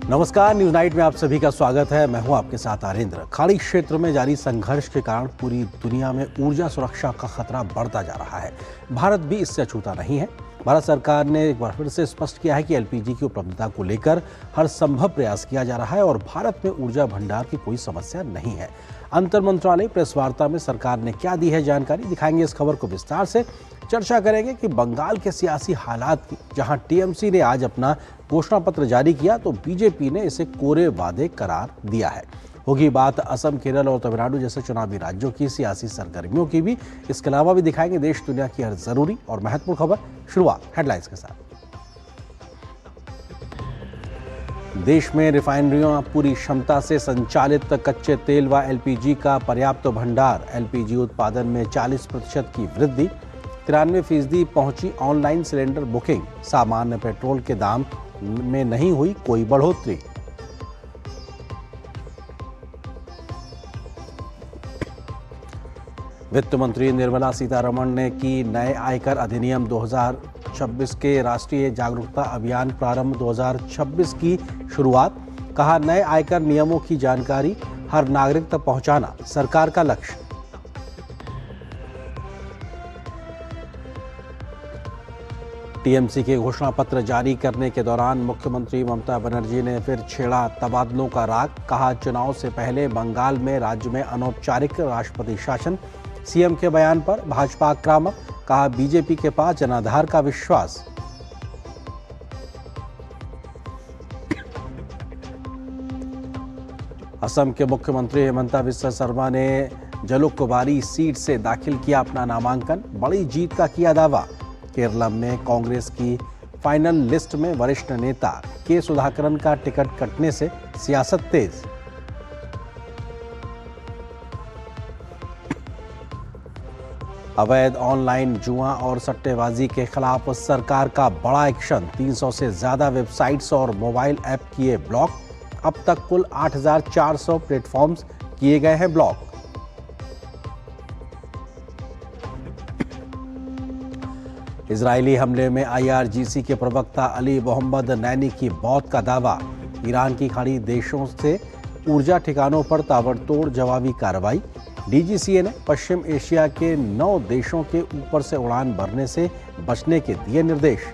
नमस्कार, news night में आप सभी का स्वागत है। मैं हूं आपके साथ आरेंद्र। खाड़ी क्षेत्र में जारी संघर्ष के कारण पूरी दुनिया में ऊर्जा सुरक्षा का खतरा बढ़ता जा रहा है। भारत भी इससे अछूता नहीं है। भारत सरकार ने एक बार फिर से स्पष्ट किया है कि एलपीजी की उपलब्धता को लेकर हर संभव प्रयास किया जा रहा है और भारत में ऊर्जा भंडार की कोई समस्या नहीं है। अंतर मंत्रालय प्रेस वार्ता में सरकार ने क्या दी है जानकारी, दिखाएंगे इस खबर को विस्तार से। चर्चा करेंगे कि बंगाल के सियासी हालात की, जहां टीएमसी ने आज अपना घोषणा पत्र जारी किया तो बीजेपी ने इसे कोरे वादे करार दिया है। होगी बात असम, केरल और तमिलनाडु जैसे चुनावी राज्यों की सियासी सरगर्मियों की भी। इसके अलावा भी दिखाएंगे देश दुनिया की हर जरूरी और महत्वपूर्ण खबर। शुरुआत हेडलाइंस के साथ। देश में रिफाइनरियां पूरी क्षमता से संचालित, कच्चे तेल व एलपीजी का पर्याप्त भंडार। एलपीजी उत्पादन में 40% की वृद्धि। 93% पहुंची ऑनलाइन सिलेंडर बुकिंग। सामान्य पेट्रोल के दाम में नहीं हुई कोई बढ़ोतरी। वित्त मंत्री निर्मला सीतारमण ने की नए आयकर अधिनियम 2026 के राष्ट्रीय जागरूकता अभियान प्रारंभ 2026 की शुरुआत। कहा, नए आयकर नियमों की जानकारी हर नागरिक तक पहुंचाना सरकार का लक्ष्य। टीएमसी के घोषणा पत्र जारी करने के दौरान मुख्यमंत्री ममता बनर्जी ने फिर छेड़ा तबादलों का राग। कहा, चुनाव से पहले बंगाल में राज्य में अनौपचारिक राष्ट्रपति शासन। सीएम के बयान पर भाजपा आक्रामक। कहा, बीजेपी के पास जनाधार का विश्वास। असम के मुख्यमंत्री हिमंता बिस्वा शर्मा ने जलुकबारी सीट से दाखिल किया अपना नामांकन। बड़ी जीत का किया दावा। केरल में कांग्रेस की फाइनल लिस्ट में वरिष्ठ नेता के सुधाकरन का टिकट कटने से सियासत तेज। अवैध ऑनलाइन जुआ और सट्टेबाजी के खिलाफ सरकार का बड़ा एक्शन। 300 से ज्यादा वेबसाइट्स और मोबाइल ऐप किए ब्लॉक। अब तक कुल 8,400 प्लेटफॉर्म्स किए गए हैं ब्लॉक। इजरायली हमले में आईआरजीसी के प्रवक्ता अली मोहम्मद नैनी की मौत का दावा। ईरान की खाड़ी देशों से ऊर्जा ठिकानों पर ताबड़तोड़ जवाबी कार्रवाई। डीजीसीए ने पश्चिम एशिया के 9 देशों के ऊपर से उड़ान भरने से बचने के दिए निर्देश।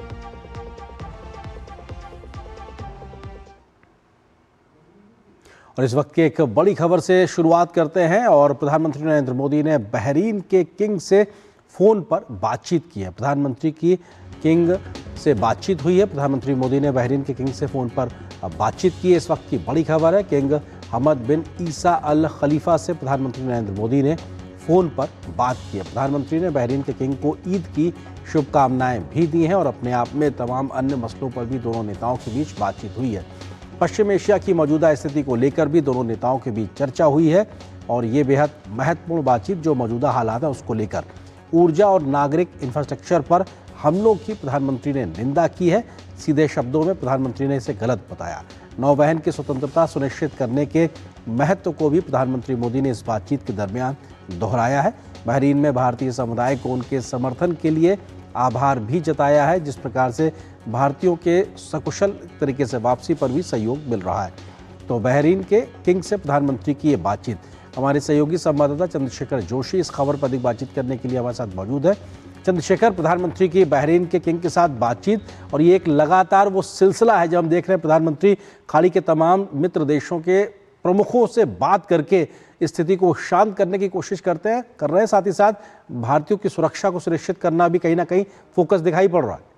और इस वक्त की एक बड़ी खबर से शुरुआत करते हैं और प्रधानमंत्री नरेंद्र मोदी ने बहरीन के किंग से फोन पर बातचीत की है। प्रधानमंत्री की किंग से बातचीत हुई है। प्रधानमंत्री मोदी ने बहरीन के किंग से फोन पर बातचीत की है। इस वक्त की बड़ी खबर है, किंग हमद बिन ईसा अल खलीफा से प्रधानमंत्री नरेंद्र मोदी ने फोन पर बात की है। प्रधानमंत्री ने बहरीन के किंग को ईद की शुभकामनाएं भी दी हैं और अपने आप में तमाम अन्य मसलों पर भी दोनों नेताओं के बीच बातचीत हुई है। पश्चिम एशिया की मौजूदा स्थिति को लेकर भी दोनों नेताओं के बीच चर्चा हुई है और ये बेहद महत्वपूर्ण बातचीत जो मौजूदा हालात है उसको लेकर। ऊर्जा और नागरिक इंफ्रास्ट्रक्चर पर हमलों की प्रधानमंत्री ने निंदा की है। सीधे शब्दों में प्रधानमंत्री ने इसे गलत बताया। नौवहन की स्वतंत्रता सुनिश्चित करने के महत्व को भी प्रधानमंत्री मोदी ने इस बातचीत के दरमियान दोहराया है। बहरीन में भारतीय समुदाय को उनके समर्थन के लिए आभार भी जताया है। जिस प्रकार से भारतीयों के सकुशल तरीके से वापसी पर भी सहयोग मिल रहा है। तो बहरीन के किंग से प्रधानमंत्री की ये बातचीत। हमारे सहयोगी संवाददाता चंद्रशेखर जोशी इस खबर पर अधिक बातचीत करने के लिए हमारे साथ मौजूद है। चंद्रशेखर, प्रधानमंत्री की बहरीन के किंग के साथ बातचीत और ये एक लगातार वो सिलसिला है जब हम देख रहे हैं प्रधानमंत्री खाड़ी के तमाम मित्र देशों के प्रमुखों से बात करके स्थिति को शांत करने की कोशिश कर रहे हैं। साथ ही साथ भारतीयों की सुरक्षा को सुनिश्चित करना भी कहीं ना कहीं फोकस दिखाई पड़ रहा है।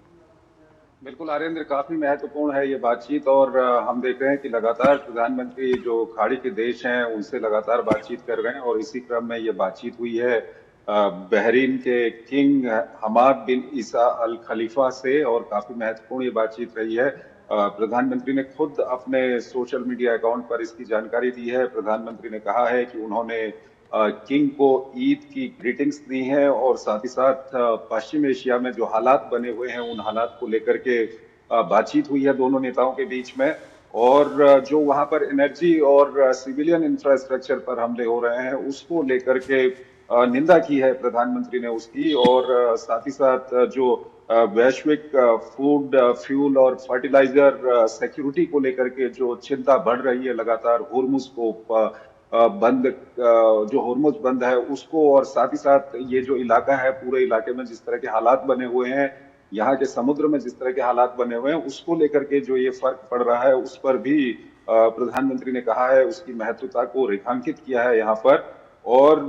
बिल्कुल आर्येंद्र, काफी महत्वपूर्ण है ये बातचीत और हम देख रहे हैं कि लगातार प्रधानमंत्री जो खाड़ी के देश हैं उनसे लगातार बातचीत कर रहे हैं और इसी क्रम में ये बातचीत हुई है बहरीन के किंग हमाद बिन ईसा अल खलीफा से और काफी महत्वपूर्ण ये बातचीत रही है। प्रधानमंत्री ने खुद अपने सोशल मीडिया अकाउंट पर इसकी जानकारी दी है। प्रधानमंत्री ने कहा है कि उन्होंने किंग को ईद की ग्रीटिंग्स दी हैं और साथ ही साथ पश्चिम एशिया में जो हालात बने हुए हैं उन हालात को लेकर के बातचीत हुई है दोनों नेताओं के बीच में। और जो वहां पर एनर्जी और सिविलियन इंफ्रास्ट्रक्चर पर हमले हो रहे हैं उसको लेकर के निंदा की है प्रधानमंत्री ने उसकी। और साथ ही साथ जो वैश्विक फूड फ्यूल और फर्टिलाइजर सिक्योरिटी को लेकर के जो चिंता बढ़ रही है लगातार, होर्मुज को बंद जो होर्मुज बंद है उसको, और साथ ही साथ ये जो इलाका है पूरे इलाके में जिस तरह के हालात बने हुए हैं, यहाँ के समुद्र में जिस तरह के हालात बने हुए हैं, उसको लेकर के जो ये फर्क पड़ रहा है उस पर भी प्रधानमंत्री ने कहा है, उसकी महत्वता को रेखांकित किया है यहाँ पर। और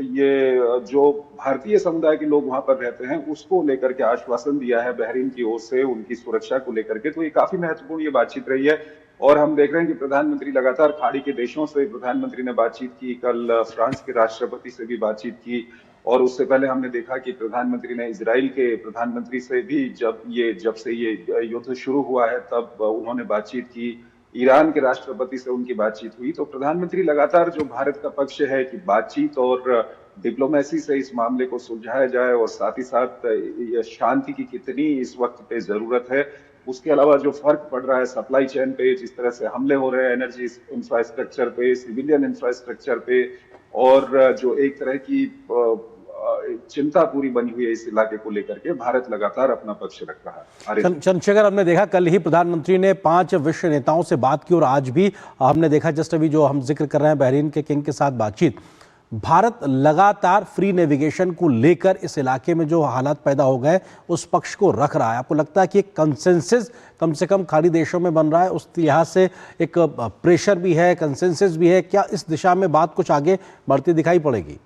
ये जो भारतीय समुदाय के लोग वहां पर रहते हैं उसको लेकर के आश्वासन दिया है बहरीन की ओर से उनकी सुरक्षा को लेकर के, तो ये काफी महत्वपूर्ण ये बातचीत रही है। और हम देख रहे हैं कि प्रधानमंत्री लगातार खाड़ी के देशों से प्रधानमंत्री ने बातचीत की, कल फ्रांस के राष्ट्रपति से भी बातचीत की, और उससे पहले हमने देखा कि प्रधानमंत्री ने इजराइल के प्रधानमंत्री से भी जब से ये युद्ध शुरू हुआ है तब उन्होंने बातचीत की, ईरान के राष्ट्रपति से उनकी बातचीत हुई। तो प्रधानमंत्री लगातार जो भारत का पक्ष है कि बातचीत और डिप्लोमेसी से इस मामले को सुलझाया जाए, और साथ ही साथ शांति की कितनी इस वक्त पे जरूरत है, उसके अलावा जो फर्क पड़ रहा है सप्लाई चेन पे, जिस तरह से हमले हो रहे हैं एनर्जी इंफ्रास्ट्रक्चर पे, सिविलियन इंफ्रास्ट्रक्चर पे, और जो एक तरह की चिंता पूरी बनी हुई है इस इलाके को लेकर के, भारत लगातार अपना पक्ष रख रहा है। चंद्रशेखर, हमने देखा कल ही प्रधानमंत्री ने 5 विश्व नेताओं से बात की और आज भी हमने देखा, जस्ट अभी जो हम जिक्र कर रहे हैं बहरीन के किंग के साथ बातचीत, भारत लगातार फ्री नेविगेशन को लेकर इस इलाके में जो हालात पैदा हो गए उस पक्ष को रख रहा है। आपको लगता है कि एक कंसेंसस कम से कम खाड़ी देशों में बन रहा है, उस लिहाज से एक प्रेशर भी है, कंसेंसस भी है, क्या इस दिशा में बात कुछ आगे बढ़ती दिखाई पड़ेगी?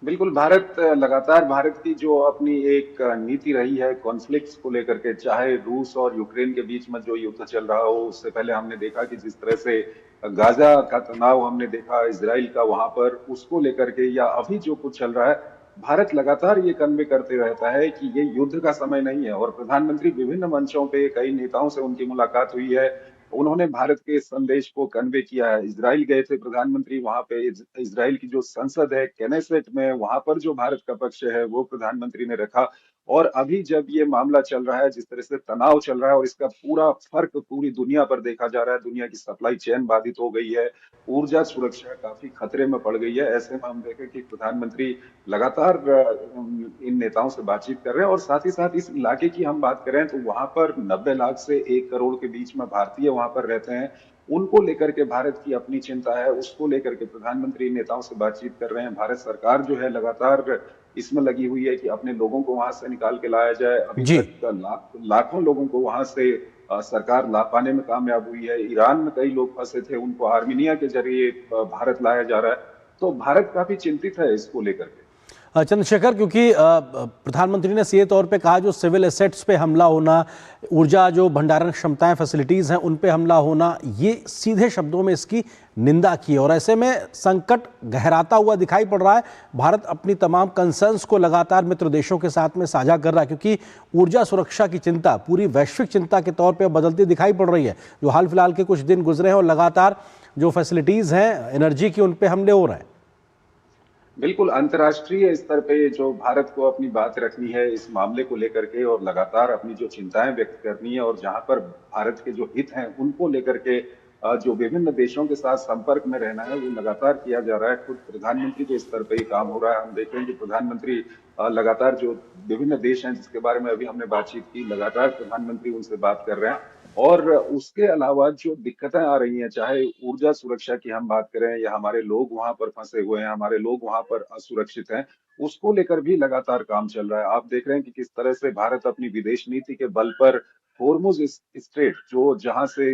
बिल्कुल, भारत की जो अपनी एक नीति रही है कॉन्फ्लिक्ट्स को लेकर के, चाहे रूस और यूक्रेन के बीच में जो युद्ध चल रहा हो, उससे पहले हमने देखा कि जिस तरह से गाजा का तनाव हमने देखा इजराइल का वहां पर, उसको लेकर के, या अभी जो कुछ चल रहा है, भारत लगातार ये कन्वे करते रहता है कि ये युद्ध का समय नहीं है। और प्रधानमंत्री विभिन्न मंचों पे कई नेताओं से उनकी मुलाकात हुई है, उन्होंने भारत के संदेश को कन्वे किया है। इजराइल गए थे प्रधानमंत्री, वहां पे इजराइल की जो संसद है केनेसेट में, वहां पर जो भारत का पक्ष है वो प्रधानमंत्री ने रखा। और अभी जब ये मामला चल रहा है, जिस तरह से तनाव चल रहा है और इसका पूरा फर्क पूरी दुनिया पर देखा जा रहा है, दुनिया की सप्लाई चेन बाधित हो गई है, ऊर्जा सुरक्षा काफी खतरे में पड़ गई है, ऐसे में हम देखें कि प्रधानमंत्री लगातार इन नेताओं से बातचीत कर रहे हैं। और साथ ही साथ इस इलाके की हम बात करें तो वहां पर 90 लाख से 1 करोड़ के बीच में भारतीय वहां पर रहते हैं, उनको लेकर के भारत की अपनी चिंता है, उसको लेकर के प्रधानमंत्री नेताओं से बातचीत कर रहे हैं। भारत सरकार जो है लगातार इसमें लगी हुई है कि अपने लोगों को वहां से निकाल के लाया जाए। अभी तक लाखों लोगों को वहां से सरकार ला पाने में कामयाब हुई है। ईरान में कई लोग फंसे थे, उनको आर्मीनिया के जरिए भारत लाया जा रहा है। तो भारत काफी चिंतित है इसको लेकर के। चंद्रशेखर, क्योंकि प्रधानमंत्री ने सीधे तौर पे कहा जो सिविल एसेट्स पे हमला होना, ऊर्जा जो भंडारण क्षमताएं फैसिलिटीज़ हैं उन पे हमला होना, ये सीधे शब्दों में इसकी निंदा की, और ऐसे में संकट गहराता हुआ दिखाई पड़ रहा है। भारत अपनी तमाम कंसर्न्स को लगातार मित्र देशों के साथ में साझा कर रहा है, क्योंकि ऊर्जा सुरक्षा की चिंता पूरी वैश्विक चिंता के तौर पर बदलती दिखाई पड़ रही है। जो हाल फिलहाल के कुछ दिन गुजरे हैं और लगातार जो फैसिलिटीज़ हैं एनर्जी की, उन पर हमले हो रहे हैं। बिल्कुल, अंतर्राष्ट्रीय स्तर पे जो भारत को अपनी बात रखनी है इस मामले को लेकर के, और लगातार अपनी जो चिंताएं व्यक्त करनी है, और जहां पर भारत के जो हित हैं उनको लेकर के जो विभिन्न देशों के साथ संपर्क में रहना है वो लगातार किया जा रहा है। खुद प्रधानमंत्री के स्तर पे ही काम हो रहा है। हम देख रहे हैं कि प्रधानमंत्री लगातार जो विभिन्न देश हैं जिसके बारे में अभी हमने बातचीत की, लगातार प्रधानमंत्री उनसे बात कर रहे हैं। और उसके अलावा जो दिक्कतें आ रही हैं, चाहे ऊर्जा सुरक्षा की हम बात करें, या हमारे लोग वहां पर फंसे हुए हैं, हमारे लोग वहां पर असुरक्षित हैं, उसको लेकर भी लगातार काम चल रहा है। आप देख रहे हैं कि किस तरह से भारत अपनी विदेश नीति के बल पर होर्मुज स्ट्रेट, जो जहां से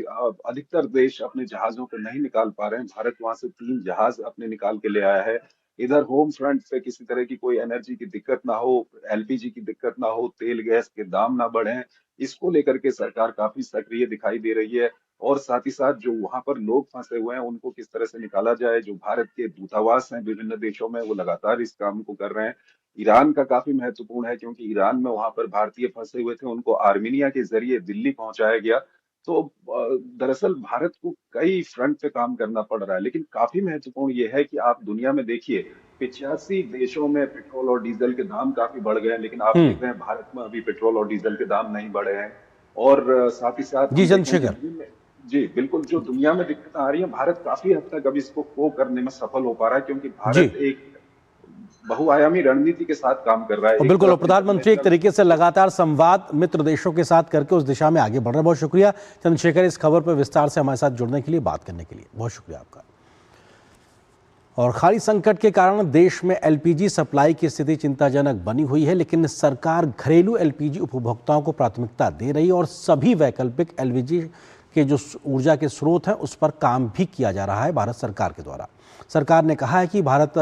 अधिकतर देश अपने जहाजों को नहीं निकाल पा रहे हैं, भारत वहां से 3 जहाज अपने निकाल के ले आया है। इधर होम फ्रंट पे किसी तरह की कोई एनर्जी की दिक्कत ना हो, एलपीजी की दिक्कत ना हो, तेल गैस के दाम ना बढ़े, इसको लेकर के सरकार काफी सक्रिय दिखाई दे रही है। और साथ ही साथ जो वहां पर लोग फंसे हुए हैं उनको किस तरह से निकाला जाए, जो भारत के दूतावास हैं विभिन्न देशों में वो लगातार इस काम को कर रहे हैं। ईरान का काफी महत्वपूर्ण है, क्योंकि ईरान में वहां पर भारतीय फंसे हुए थे, उनको आर्मीनिया के जरिए दिल्ली पहुंचाया गया। तो दरअसल भारत को कई फ्रंट पे काम करना पड़ रहा है। लेकिन काफी महत्वपूर्ण ये है कि आप दुनिया में देखिए, 85 देशों में पेट्रोल और डीजल के दाम काफी बढ़ गए हैं, लेकिन आप देख रहे हैं भारत में अभी पेट्रोल और डीजल के दाम नहीं बढ़े हैं। और साथ ही साथ जी चंद्रशेखर, जी बिल्कुल, जो दुनिया में दिक्कतें आ रही हैं, भारत काफी हद तक अभी इसको को करने में सफल हो पा रहा है, क्योंकि जी भारत एक बहुआयामी रणनीति के साथ काम कर रहा है। और बिल्कुल, और प्रधानमंत्री एक तरीके से लगातार संवाद मित्र देशों के साथ करके उस दिशा में आगे बढ़ रहे हैं। बहुत शुक्रिया चंद्रशेखर, इस खबर पर विस्तार से हमारे साथ जुड़ने के लिए, बात करने के लिए बहुत शुक्रिया आपका। और खाड़ी संकट के कारण देश में एलपीजी सप्लाई की स्थिति चिंताजनक बनी हुई है, लेकिन सरकार घरेलू एलपीजी उपभोक्ताओं को प्राथमिकता दे रही है और सभी वैकल्पिक एलपीजी के जो ऊर्जा के स्रोत हैं उस पर काम भी किया जा रहा है भारत सरकार के द्वारा। सरकार ने कहा है कि भारत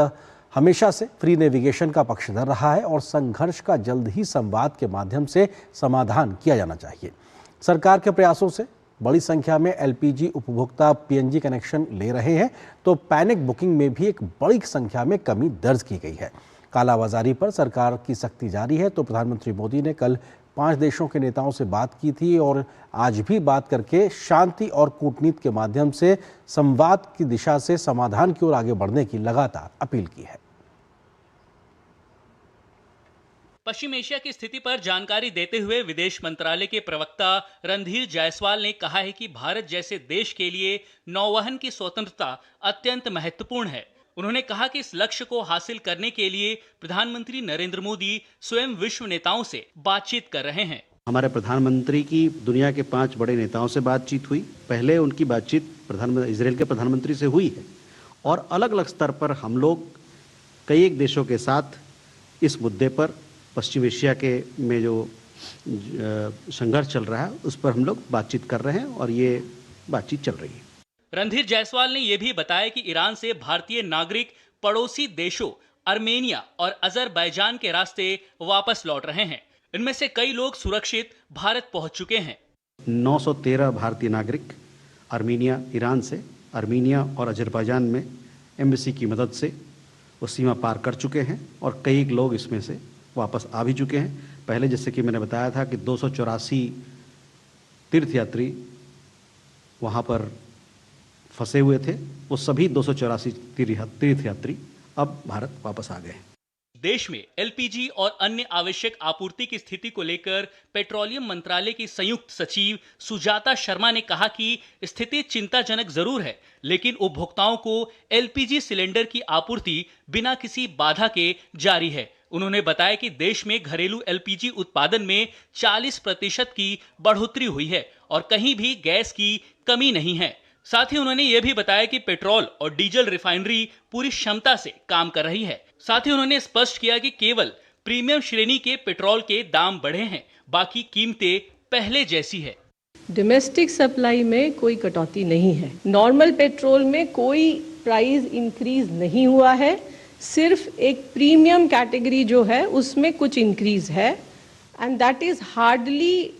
हमेशा से फ्री नेविगेशन का पक्षधर रहा है और संघर्ष का जल्द ही संवाद के माध्यम से समाधान किया जाना चाहिए। सरकार के प्रयासों से बड़ी संख्या में एलपीजी उपभोक्ता पीएनजी कनेक्शन ले रहे हैं, तो पैनिक बुकिंग में भी एक बड़ी संख्या में कमी दर्ज की गई है। कालाबाजारी पर सरकार की सख्ती जारी है। तो प्रधानमंत्री मोदी ने कल 5 देशों के नेताओं से बात की थी और आज भी बात करके शांति और कूटनीति के माध्यम से संवाद की दिशा से समाधान की ओर आगे बढ़ने की लगातार अपील की है। पश्चिम एशिया की स्थिति पर जानकारी देते हुए विदेश मंत्रालय के प्रवक्ता रणधीर जायसवाल ने कहा है कि भारत जैसे देश के लिए नौवहन की स्वतंत्रता अत्यंत महत्वपूर्ण है। उन्होंने कहा कि इस लक्ष्य को हासिल करने के लिए प्रधानमंत्री नरेंद्र मोदी स्वयं विश्व नेताओं से बातचीत कर रहे हैं। हमारे प्रधानमंत्री की दुनिया के 5 बड़े नेताओं से बातचीत हुई। पहले उनकी बातचीत इजराइल के प्रधानमंत्री से हुई है और अलग अलग स्तर पर हम लोग कई एक देशों के साथ इस मुद्दे पर, पश्चिम एशिया के में जो संघर्ष चल रहा है उस पर हम लोग बातचीत कर रहे हैं और ये बातचीत चल रही है। रणधीर जायसवाल ने यह भी बताया कि ईरान से भारतीय नागरिक पड़ोसी देशों अर्मेनिया और अजरबैजान के रास्ते वापस लौट रहे हैं। इनमें से कई लोग सुरक्षित भारत पहुंच चुके हैं। 913 भारतीय नागरिक अर्मेनिया, ईरान से अर्मेनिया और अजरबैजान में एम्बेसी की मदद से वो सीमा पार कर चुके हैं और कई लोग इसमें से वापस आ भी चुके हैं। पहले जैसे कि मैंने बताया था कि 284 तीर्थयात्री वहाँ पर फंसे हुए थे, वो सभी 284 तीर्थयात्री अब भारत वापस आ गए हैं। देश में एलपीजी और अन्य आवश्यक आपूर्ति की स्थिति को लेकर पेट्रोलियम मंत्रालय की संयुक्त सचिव सुजाता शर्मा ने कहा कि स्थिति चिंताजनक जरूर है, लेकिन उपभोक्ताओं को एलपीजी सिलेंडर की आपूर्ति बिना किसी बाधा के जारी है। उन्होंने बताया कि देश में घरेलू एलपीजी उत्पादन में 40% की बढ़ोतरी हुई है और कहीं भी गैस की कमी नहीं है। साथ ही उन्होंने ये भी बताया कि पेट्रोल और डीजल रिफाइनरी पूरी क्षमता से काम कर रही है। साथ ही उन्होंने स्पष्ट किया कि केवल प्रीमियम श्रेणी के पेट्रोल के दाम बढ़े हैं, बाकी कीमतें पहले जैसी है। डोमेस्टिक सप्लाई में कोई कटौती नहीं है। नॉर्मल पेट्रोल में कोई प्राइस इंक्रीज नहीं हुआ है, सिर्फ एक प्रीमियम कैटेगरी जो है उसमें कुछ इंक्रीज है and that is hardly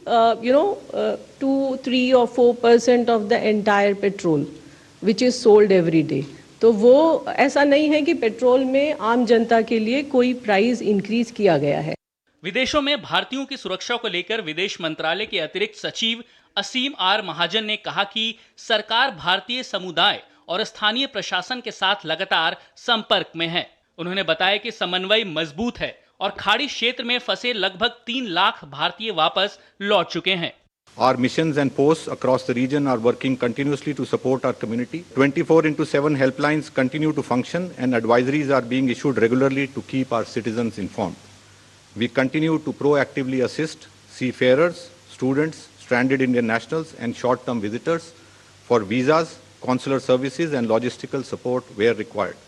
2, 3 or 4% of the entire petrol which is sold every day. तो वो ऐसा नहीं है कि पेट्रोल में आम जनता के लिए कोई प्राइस इंक्रीज किया गया है। विदेशों में भारतीयों की सुरक्षा को लेकर विदेश मंत्रालय के अतिरिक्त सचिव असीम आर महाजन ने कहा कि सरकार भारतीय समुदाय और स्थानीय प्रशासन के साथ लगातार संपर्क में है। उन्होंने बताया कि समन्वय मजबूत है और खाड़ी क्षेत्र में फंसे लगभग 3 लाख भारतीय वापस लौट चुके हैं। Our missions and posts across the region are working continuously to support our community. 24/7 helplines continue to function and advisories are being issued regularly to keep our citizens informed. We continue to proactively assist seafarers, students, stranded Indian nationals and short-term visitors for visas, consular services and logistical support where required.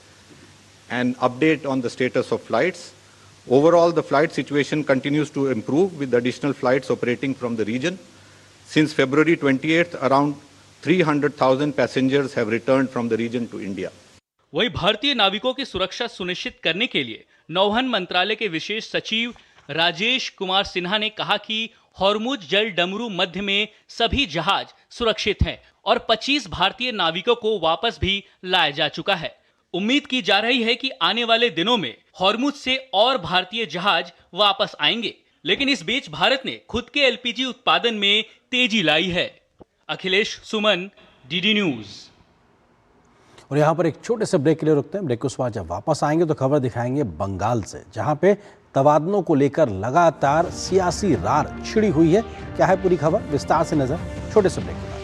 An update on the status of flights. Overall, the flight situation continues to improve with additional flights operating from the region. Since February 28th, around 300,000 passengers have returned from the region to India. वही भारतीय नाविकों की सुरक्षा सुनिश्चित करने के लिए नौवहन मंत्रालय के विशेष सचिव राजेश कुमार सिन्हा ने कहा कि हॉर्मुज जल डमरू मध्य में सभी जहाज सुरक्षित हैं और 25 भारतीय नाविकों को वापस भी लाया जा चुका है। उम्मीद की जा रही है कि आने वाले दिनों में हॉर्मुज से और भारतीय जहाज वापस आएंगे, लेकिन इस बीच भारत ने खुद के एलपीजी उत्पादन में तेजी लाई है। अखिलेश सुमन, डीडी न्यूज। और यहाँ पर एक छोटे से ब्रेक के लिए रुकते हैं। ब्रेक के बाद जब वापस आएंगे तो खबर दिखाएंगे बंगाल से, जहां पे तबादलों को लेकर लगातार सियासी रार छिड़ी हुई है। क्या है पूरी खबर, विस्तार से नजर छोटे से ब्रेक के बाद।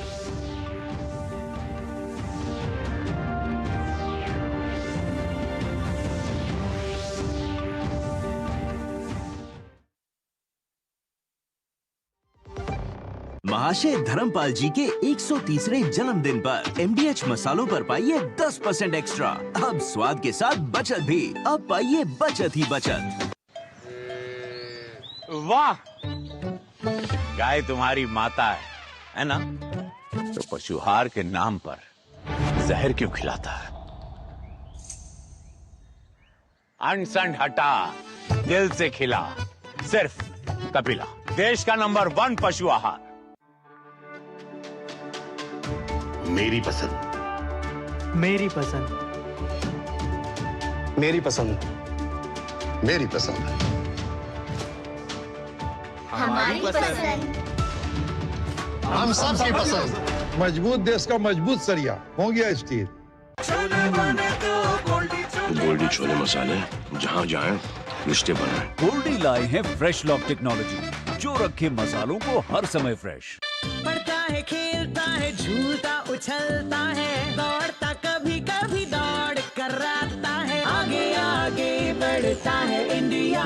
महाशय धर्मपाल जी के 130वें जन्मदिन पर MDH मसालों पर पाइए 10% एक्स्ट्रा। अब स्वाद के साथ बचत भी। अब पाइए बचत ही बचत। वाह, गाय तुम्हारी माता है ना? तो पशुहार के नाम पर जहर क्यों खिलाता है? अनसन हटा, दिल से खिला, सिर्फ कपिला, देश का नंबर 1 पशु आहार। मेरी पसंद, मेरी पसंद, मेरी पसंद, मेरी पसंद, हमारी पसंद, हम सबकी पसंद। मजबूत देश का मजबूत सरिया हो गया स्टील। गोल्डी छोले मसाले, जहाँ जाए रिश्ते बनाए। गोल्डी लाए हैं फ्रेश लॉक टेक्नोलॉजी, जो रखे मसालों को हर समय फ्रेश। बढ़ता है, खेलता है, झूलता उछलता है, दौड़ता कभी कभी दौड़ कराता है, आगे आगे बढ़ता है इंडिया,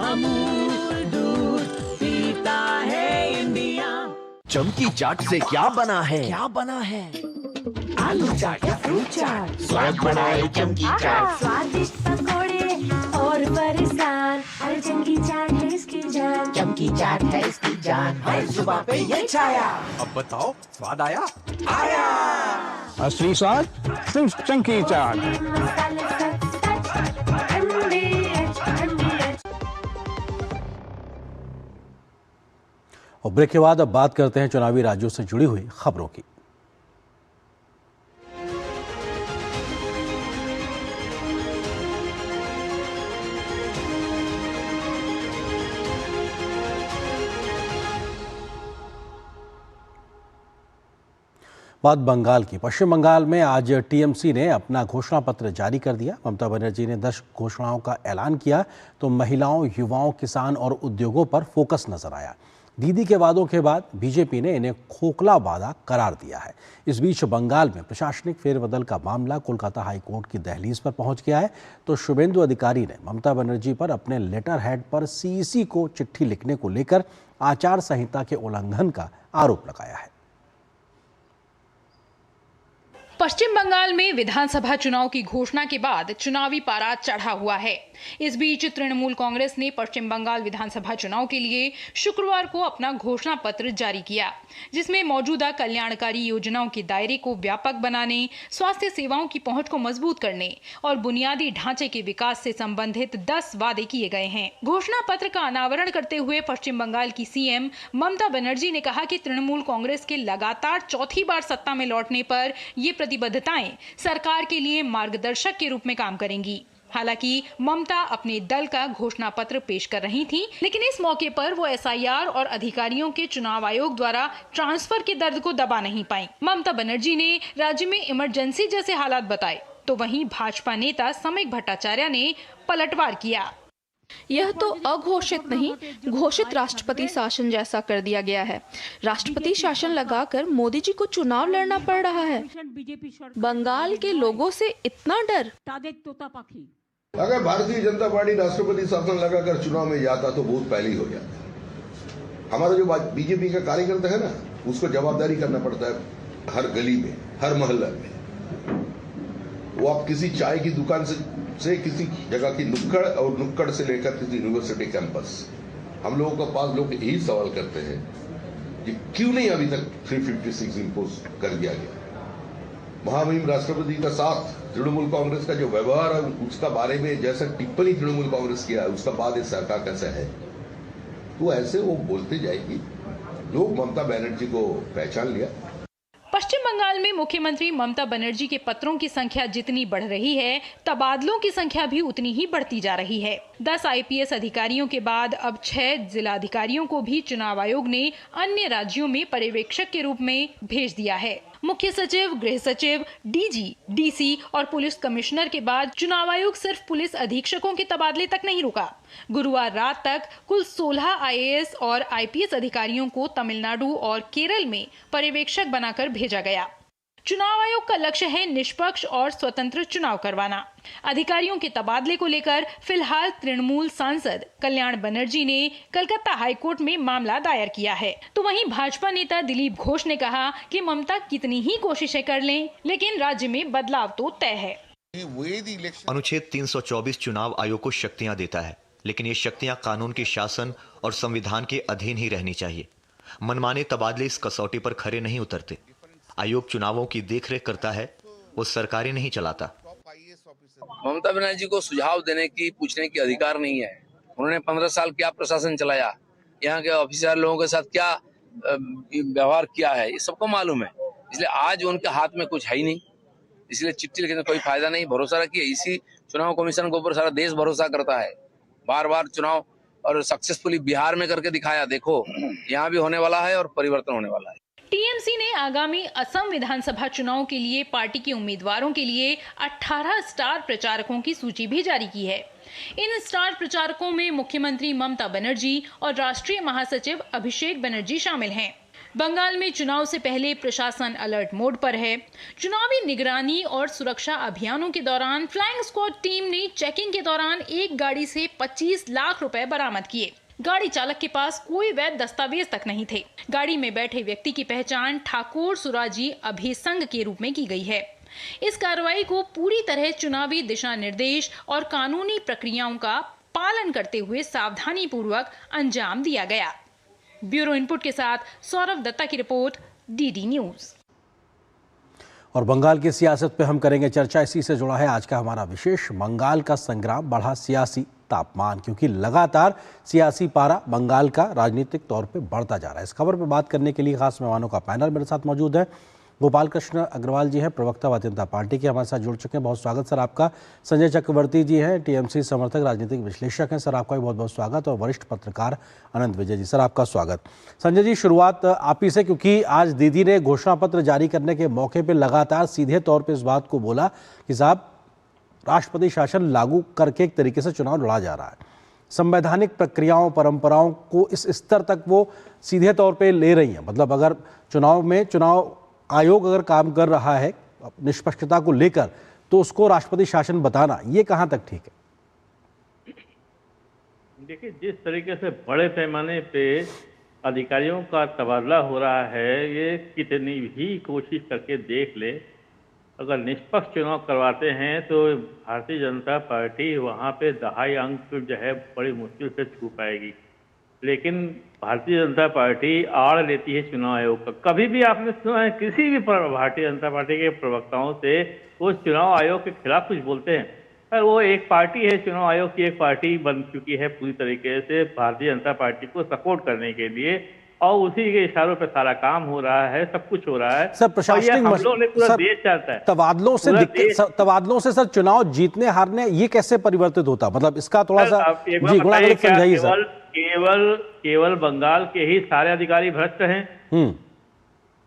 अमूल दूध पीता है इंडिया। चमकी चाट से क्या बना है? क्या बना है? आलू चाट या फ्रूट चाट, स्वाद बनाए चमकी चाट, स्वादिष्ट पकोड़े और बरसात, हर चमकी चाट है इसकी जान, चमकी चाट है इसकी जान, हर जुबान पे ये छाया। अब बताओ स्वाद आया? आया। असली स्वाद सिर्फ चमकी चाट। मसाले सच MDH। और ब्रेक के बाद अब बात करते हैं चुनावी राज्यों से जुड़ी हुई खबरों की। बात बंगाल की। पश्चिम बंगाल में आज टीएमसी ने अपना घोषणा पत्र जारी कर दिया। ममता बनर्जी ने 10 घोषणाओं का ऐलान किया तो महिलाओं, युवाओं, किसान और उद्योगों पर फोकस नजर आया। दीदी के वादों के बाद बीजेपी ने इन्हें खोखला वादा करार दिया है। इस बीच बंगाल में प्रशासनिक फेरबदल का मामला कोलकाता हाईकोर्ट की दहलीज पर पहुंच गया है तो शुभेंदु अधिकारी ने ममता बनर्जी पर अपने लेटर हेड पर सीईसी को चिट्ठी लिखने को लेकर आचार संहिता के उल्लंघन का आरोप लगाया है। पश्चिम बंगाल में विधानसभा चुनाव की घोषणा के बाद चुनावी पारा चढ़ा हुआ है। इस बीच तृणमूल कांग्रेस ने पश्चिम बंगाल विधानसभा चुनाव के लिए शुक्रवार को अपना घोषणा पत्र जारी किया, जिसमें मौजूदा कल्याणकारी योजनाओं के दायरे को व्यापक बनाने, स्वास्थ्य सेवाओं की पहुंच को मजबूत करने और बुनियादी ढांचे के विकास से संबंधित 10 वादे किए गए हैं। घोषणा पत्र का अनावरण करते हुए पश्चिम बंगाल की सीएम ममता बनर्जी ने कहा कि तृणमूल कांग्रेस के लगातार चौथी बार सत्ता में लौटने पर ये प्रतिबद्धताएं सरकार के लिए मार्गदर्शक के रूप में काम करेंगी। हालांकि ममता अपने दल का घोषणा पत्र पेश कर रही थीं, लेकिन इस मौके पर वो एसआईआर और अधिकारियों के चुनाव आयोग द्वारा ट्रांसफर के दर्द को दबा नहीं पाई। ममता बनर्जी ने राज्य में इमरजेंसी जैसे हालात बताए, तो वहीं भाजपा नेता समीक भट्टाचार्य ने पलटवार किया। यह तो अघोषित नहीं, घोषित राष्ट्रपति शासन जैसा कर दिया गया है। राष्ट्रपति शासन लगाकर मोदी जी को चुनाव लड़ना पड़ रहा है। बंगाल के लोगों से इतना डर। अगर भारतीय जनता पार्टी राष्ट्रपति शासन लगाकर चुनाव में जाता तो बहुत पहले ही हो जाता। हमारा जो बीजेपी का कार्यकर्ता है ना, उसको जवाबदारी करना पड़ता है हर गली में, हर मोहल्ला में। वो आप किसी चाय की दुकान से किसी जगह की नुक्कड़ और नुक्कड़ से लेकर किसी यूनिवर्सिटी कैंपस, हम लोगों के पास लोग यही सवाल करते हैं कि क्यों नहीं अभी तक 356 इम्पोज कर दिया गया। महामहिम राष्ट्रपति का साथ तृणमूल कांग्रेस का जो व्यवहार है उसका बारे में जैसा टिप्पणी तृणमूल कांग्रेस किया है, उसका बाद इस सरकार कैसा है, तो ऐसे वो बोलते जाएगी। लोग ममता बनर्जी को पहचान लिया। पश्चिम बंगाल में मुख्यमंत्री ममता बनर्जी के पत्रों की संख्या जितनी बढ़ रही है, तबादलों की संख्या भी उतनी ही बढ़ती जा रही है। 10 आईपीएस अधिकारियों के बाद अब 6 जिला अधिकारियों को भी चुनाव आयोग ने अन्य राज्यों में पर्यवेक्षक के रूप में भेज दिया है। मुख्य सचिव, गृह सचिव, डीजी, डीसी और पुलिस कमिश्नर के बाद चुनाव आयोग सिर्फ पुलिस अधीक्षकों के तबादले तक नहीं रुका। गुरुवार रात तक कुल 16 आईएएस और आईपीएस अधिकारियों को तमिलनाडु और केरल में पर्यवेक्षक बनाकर भेजा गया। चुनाव आयोग का लक्ष्य है निष्पक्ष और स्वतंत्र चुनाव करवाना। अधिकारियों के तबादले को लेकर फिलहाल तृणमूल सांसद कल्याण बनर्जी ने कलकत्ता हाईकोर्ट में मामला दायर किया है। तो वहीं भाजपा नेता दिलीप घोष ने कहा कि ममता कितनी ही कोशिशें कर लें, लेकिन राज्य में बदलाव तो तय है। अनुच्छेद 324 चुनाव आयोग को शक्तियां देता है, लेकिन ये शक्तियां कानून के शासन और संविधान के अधीन ही रहनी चाहिए। मनमाने तबादले इस कसौटी पर खरे नहीं उतरते। आयोग चुनावों की देखरेख करता है, वो सरकारें नहीं चलाता। ममता बनर्जी को सुझाव देने की, पूछने की अधिकार नहीं है। उन्होंने 15 साल क्या प्रशासन चलाया, यहाँ के ऑफिसर लोगों के साथ क्या व्यवहार किया है, ये सबको मालूम है। इसलिए आज उनके हाथ में कुछ है ही नहीं, इसलिए चिट्ठी लिखने कोई फायदा नहीं। भरोसा रखिए, इसी चुनाव कमीशन के ऊपर सारा देश भरोसा करता है। बार बार चुनाव और सक्सेसफुली बिहार में करके दिखाया, देखो यहाँ भी होने वाला है और परिवर्तन होने वाला है। टीएमसी ने आगामी असम विधानसभा चुनाव के लिए पार्टी के उम्मीदवारों के लिए 18 स्टार प्रचारकों की सूची भी जारी की है। इन स्टार प्रचारकों में मुख्यमंत्री ममता बनर्जी और राष्ट्रीय महासचिव अभिषेक बनर्जी शामिल हैं। बंगाल में चुनाव से पहले प्रशासन अलर्ट मोड पर है। चुनावी निगरानी और सुरक्षा अभियानों के दौरान फ्लाइंग स्क्वाड टीम ने चेकिंग के दौरान एक गाड़ी से 25 लाख रुपए बरामद किए। गाड़ी चालक के पास कोई वैध दस्तावेज तक नहीं थे। गाड़ी में बैठे व्यक्ति की पहचान ठाकुर सुराजी अभिसंग के रूप में की गई है। इस कार्रवाई को पूरी तरह चुनावी दिशा निर्देश और कानूनी प्रक्रियाओं का पालन करते हुए सावधानी पूर्वक अंजाम दिया गया। ब्यूरो इनपुट के साथ सौरभ दत्ता की रिपोर्ट, डीडी न्यूज। और बंगाल की सियासत पे हम करेंगे चर्चा। इसी से जुड़ा है आज का हमारा विशेष, बंगाल का संग्राम, बढ़ा सियासी तापमान, क्योंकि लगातार सियासी पारा बंगाल का राजनीतिक तौर पे बढ़ता जा रहा है। इस खबर पे बात करने के लिए खास मेहमानों का पैनल मेरे साथ मौजूद है। गोपाल कृष्ण अग्रवाल जी हैं, प्रवक्ता भारतीय जनता पार्टी के, हमारे साथ जुड़ चुके हैं। बहुत स्वागत सर आपका। संजय चक्रवर्ती जी हैं, टीएमसी समर्थक, राजनीतिक विश्लेषक हैं, सर आपका भी बहुत बहुत स्वागत। और वरिष्ठ पत्रकार अनंत विजय जी, सर आपका स्वागत। संजय जी, शुरुआत आप ही से, क्योंकि आज दीदी ने घोषणा पत्र जारी करने के मौके पर लगातार सीधे तौर पर इस बात को बोला कि साहब राष्ट्रपति शासन लागू करके एक तरीके से चुनाव लड़ा जा रहा है। संवैधानिक प्रक्रियाओं, परंपराओं को इस स्तर तक वो सीधे तौर पे ले रही हैं। मतलब अगर चुनाव आयोग अगर काम कर रहा है निष्पक्षता को लेकर, तो उसको राष्ट्रपति शासन बताना, ये कहाँ तक ठीक है? देखिए, जिस तरीके से बड़े पैमाने पे अधिकारियों का तबादला हो रहा है, ये कितनी भी कोशिश करके देख ले, अगर निष्पक्ष चुनाव करवाते हैं तो भारतीय जनता पार्टी वहाँ पे दहाई अंक जो है बड़ी मुश्किल से छू पाएगी। लेकिन भारतीय जनता पार्टी आड़ लेती है चुनाव आयोग का। कभी भी आपने सुना है किसी भी भारतीय जनता पार्टी के प्रवक्ताओं से वो चुनाव आयोग के खिलाफ कुछ बोलते हैं? पर वो एक पार्टी है, चुनाव आयोग की एक पार्टी बन चुकी है पूरी तरीके से भारतीय जनता पार्टी को सपोर्ट करने के लिए, और उसी के इशारों पे सारा काम हो रहा है, सब कुछ हो रहा है। सर प्रशासनिक पूरा देश चाहता है। तबादलों से सर चुनाव जीतने हारने ये कैसे परिवर्तित होता? मतलब इसका थोड़ा सा जी गुणागत समझाइए सर। केवल बंगाल के ही सारे अधिकारी भ्रष्ट हैं?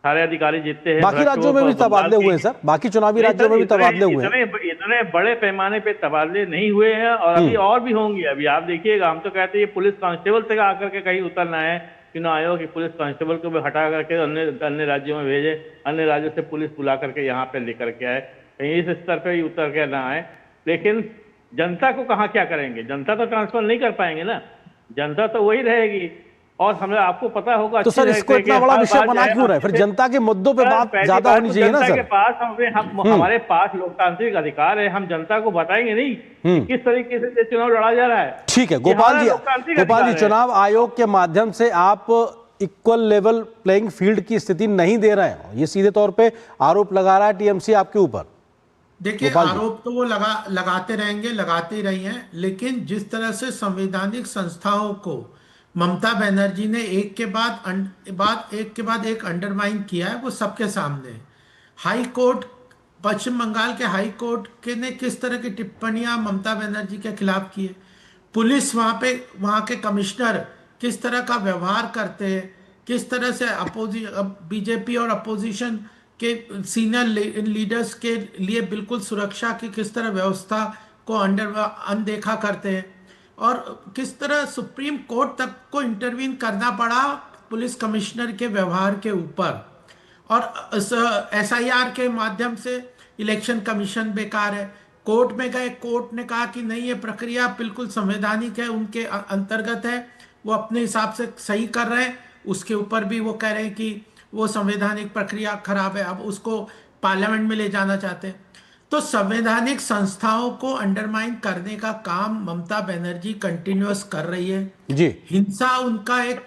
सारे अधिकारी जीतते हैं। बाकी राज्यों में भी तबादले हुए हैं सर, बाकी चुनावी राज्यों में भी तबादले हुए हैं। इतने बड़े पैमाने पे तबादले नहीं हुए हैं, और अभी और भी होंगे। अभी आप देखिएगा, हम तो कहते हैं पुलिस कांस्टेबल से आकर के कहीं उतरना है, चुनाव आयोग की पुलिस कांस्टेबल को भी हटा करके अन्य राज्यों में भेजे, अन्य राज्यों से पुलिस बुला करके यहाँ पे लेकर के आए, कहीं इस स्तर पे उतर के ना आए। लेकिन जनता को कहाँ क्या करेंगे? जनता तो ट्रांसफर नहीं कर पाएंगे ना, जनता तो वही रहेगी। और हमें आपको पता होगा तो सर इसको इतना बड़ा विषय बना क्यों रहा है? फिर जनता के मुद्दों पे बात ज्यादा होनी चाहिए ना सर। हमारे पास लोकतांत्रिक अधिकार है, हम जनता को बताएंगे नहीं किस तरीके से चुनाव लड़ा जा रहा है। ठीक है गोपाल जी, चुनाव आयोग के माध्यम से आप इक्वल लेवल प्लेइंग फील्ड की स्थिति नहीं दे रहे हैं, ये सीधे तौर पे आरोप लगा रहा है टीएमसी आपके ऊपर। देखिए, आरोप तो वो लगाते रहेंगे, लगाते ही रही हैं, लेकिन जिस तरह से संवैधानिक संस्थाओं को ममता बनर्जी ने एक के बाद एक अंडरमाइन किया है, वो सबके सामने है। हाई कोर्ट, पश्चिम बंगाल के हाई कोर्ट के ने किस तरह की टिप्पणियां ममता बनर्जी के खिलाफ की है, पुलिस वहाँ के कमिश्नर किस तरह का व्यवहार करते हैं, किस तरह से बीजेपी और अपोजिशन के सीनियर लीडर्स के लिए बिल्कुल सुरक्षा की किस तरह व्यवस्था को अनदेखा करते हैं, और किस तरह सुप्रीम कोर्ट तक को इंटरवीन करना पड़ा पुलिस कमिश्नर के व्यवहार के ऊपर। और SIR के माध्यम से इलेक्शन कमीशन बेकार है। कोर्ट में गए, कोर्ट ने कहा कि नहीं, ये प्रक्रिया बिल्कुल संवैधानिक है, उनके अंतर्गत है, वो अपने हिसाब से सही कर रहे हैं। उसके ऊपर भी वो कह रहे हैं कि वो संवैधानिक प्रक्रिया खराब है, अब उसको पार्लियामेंट में ले जाना चाहते हैं। तो संवैधानिक संस्थाओं को अंडरमाइन करने का काम ममता बनर्जी कंटिन्यूअस कर रही है जी। हिंसा उनका एक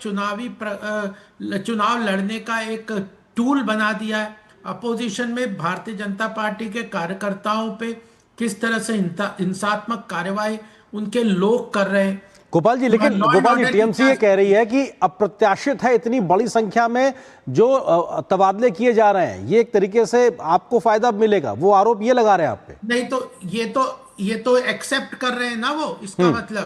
चुनाव लड़ने का एक टूल बना दिया है। अपोजिशन में भारतीय जनता पार्टी के कार्यकर्ताओं पे किस तरह से हिंसात्मक कार्रवाई उनके लोग कर रहे हैं। गोपाल जी, लेकिन गोपाल जी, टीएमसी ये कह रही है कि अप्रत्याशित है इतनी बड़ी संख्या में जो तबादले किए जा रहे हैं, ये एक तरीके से आपको फायदा मिलेगा, वो आरोप ये लगा रहे हैं आप पे। नहीं तो ये तो एक्सेप्ट कर रहे हैं ना वो, इसका मतलब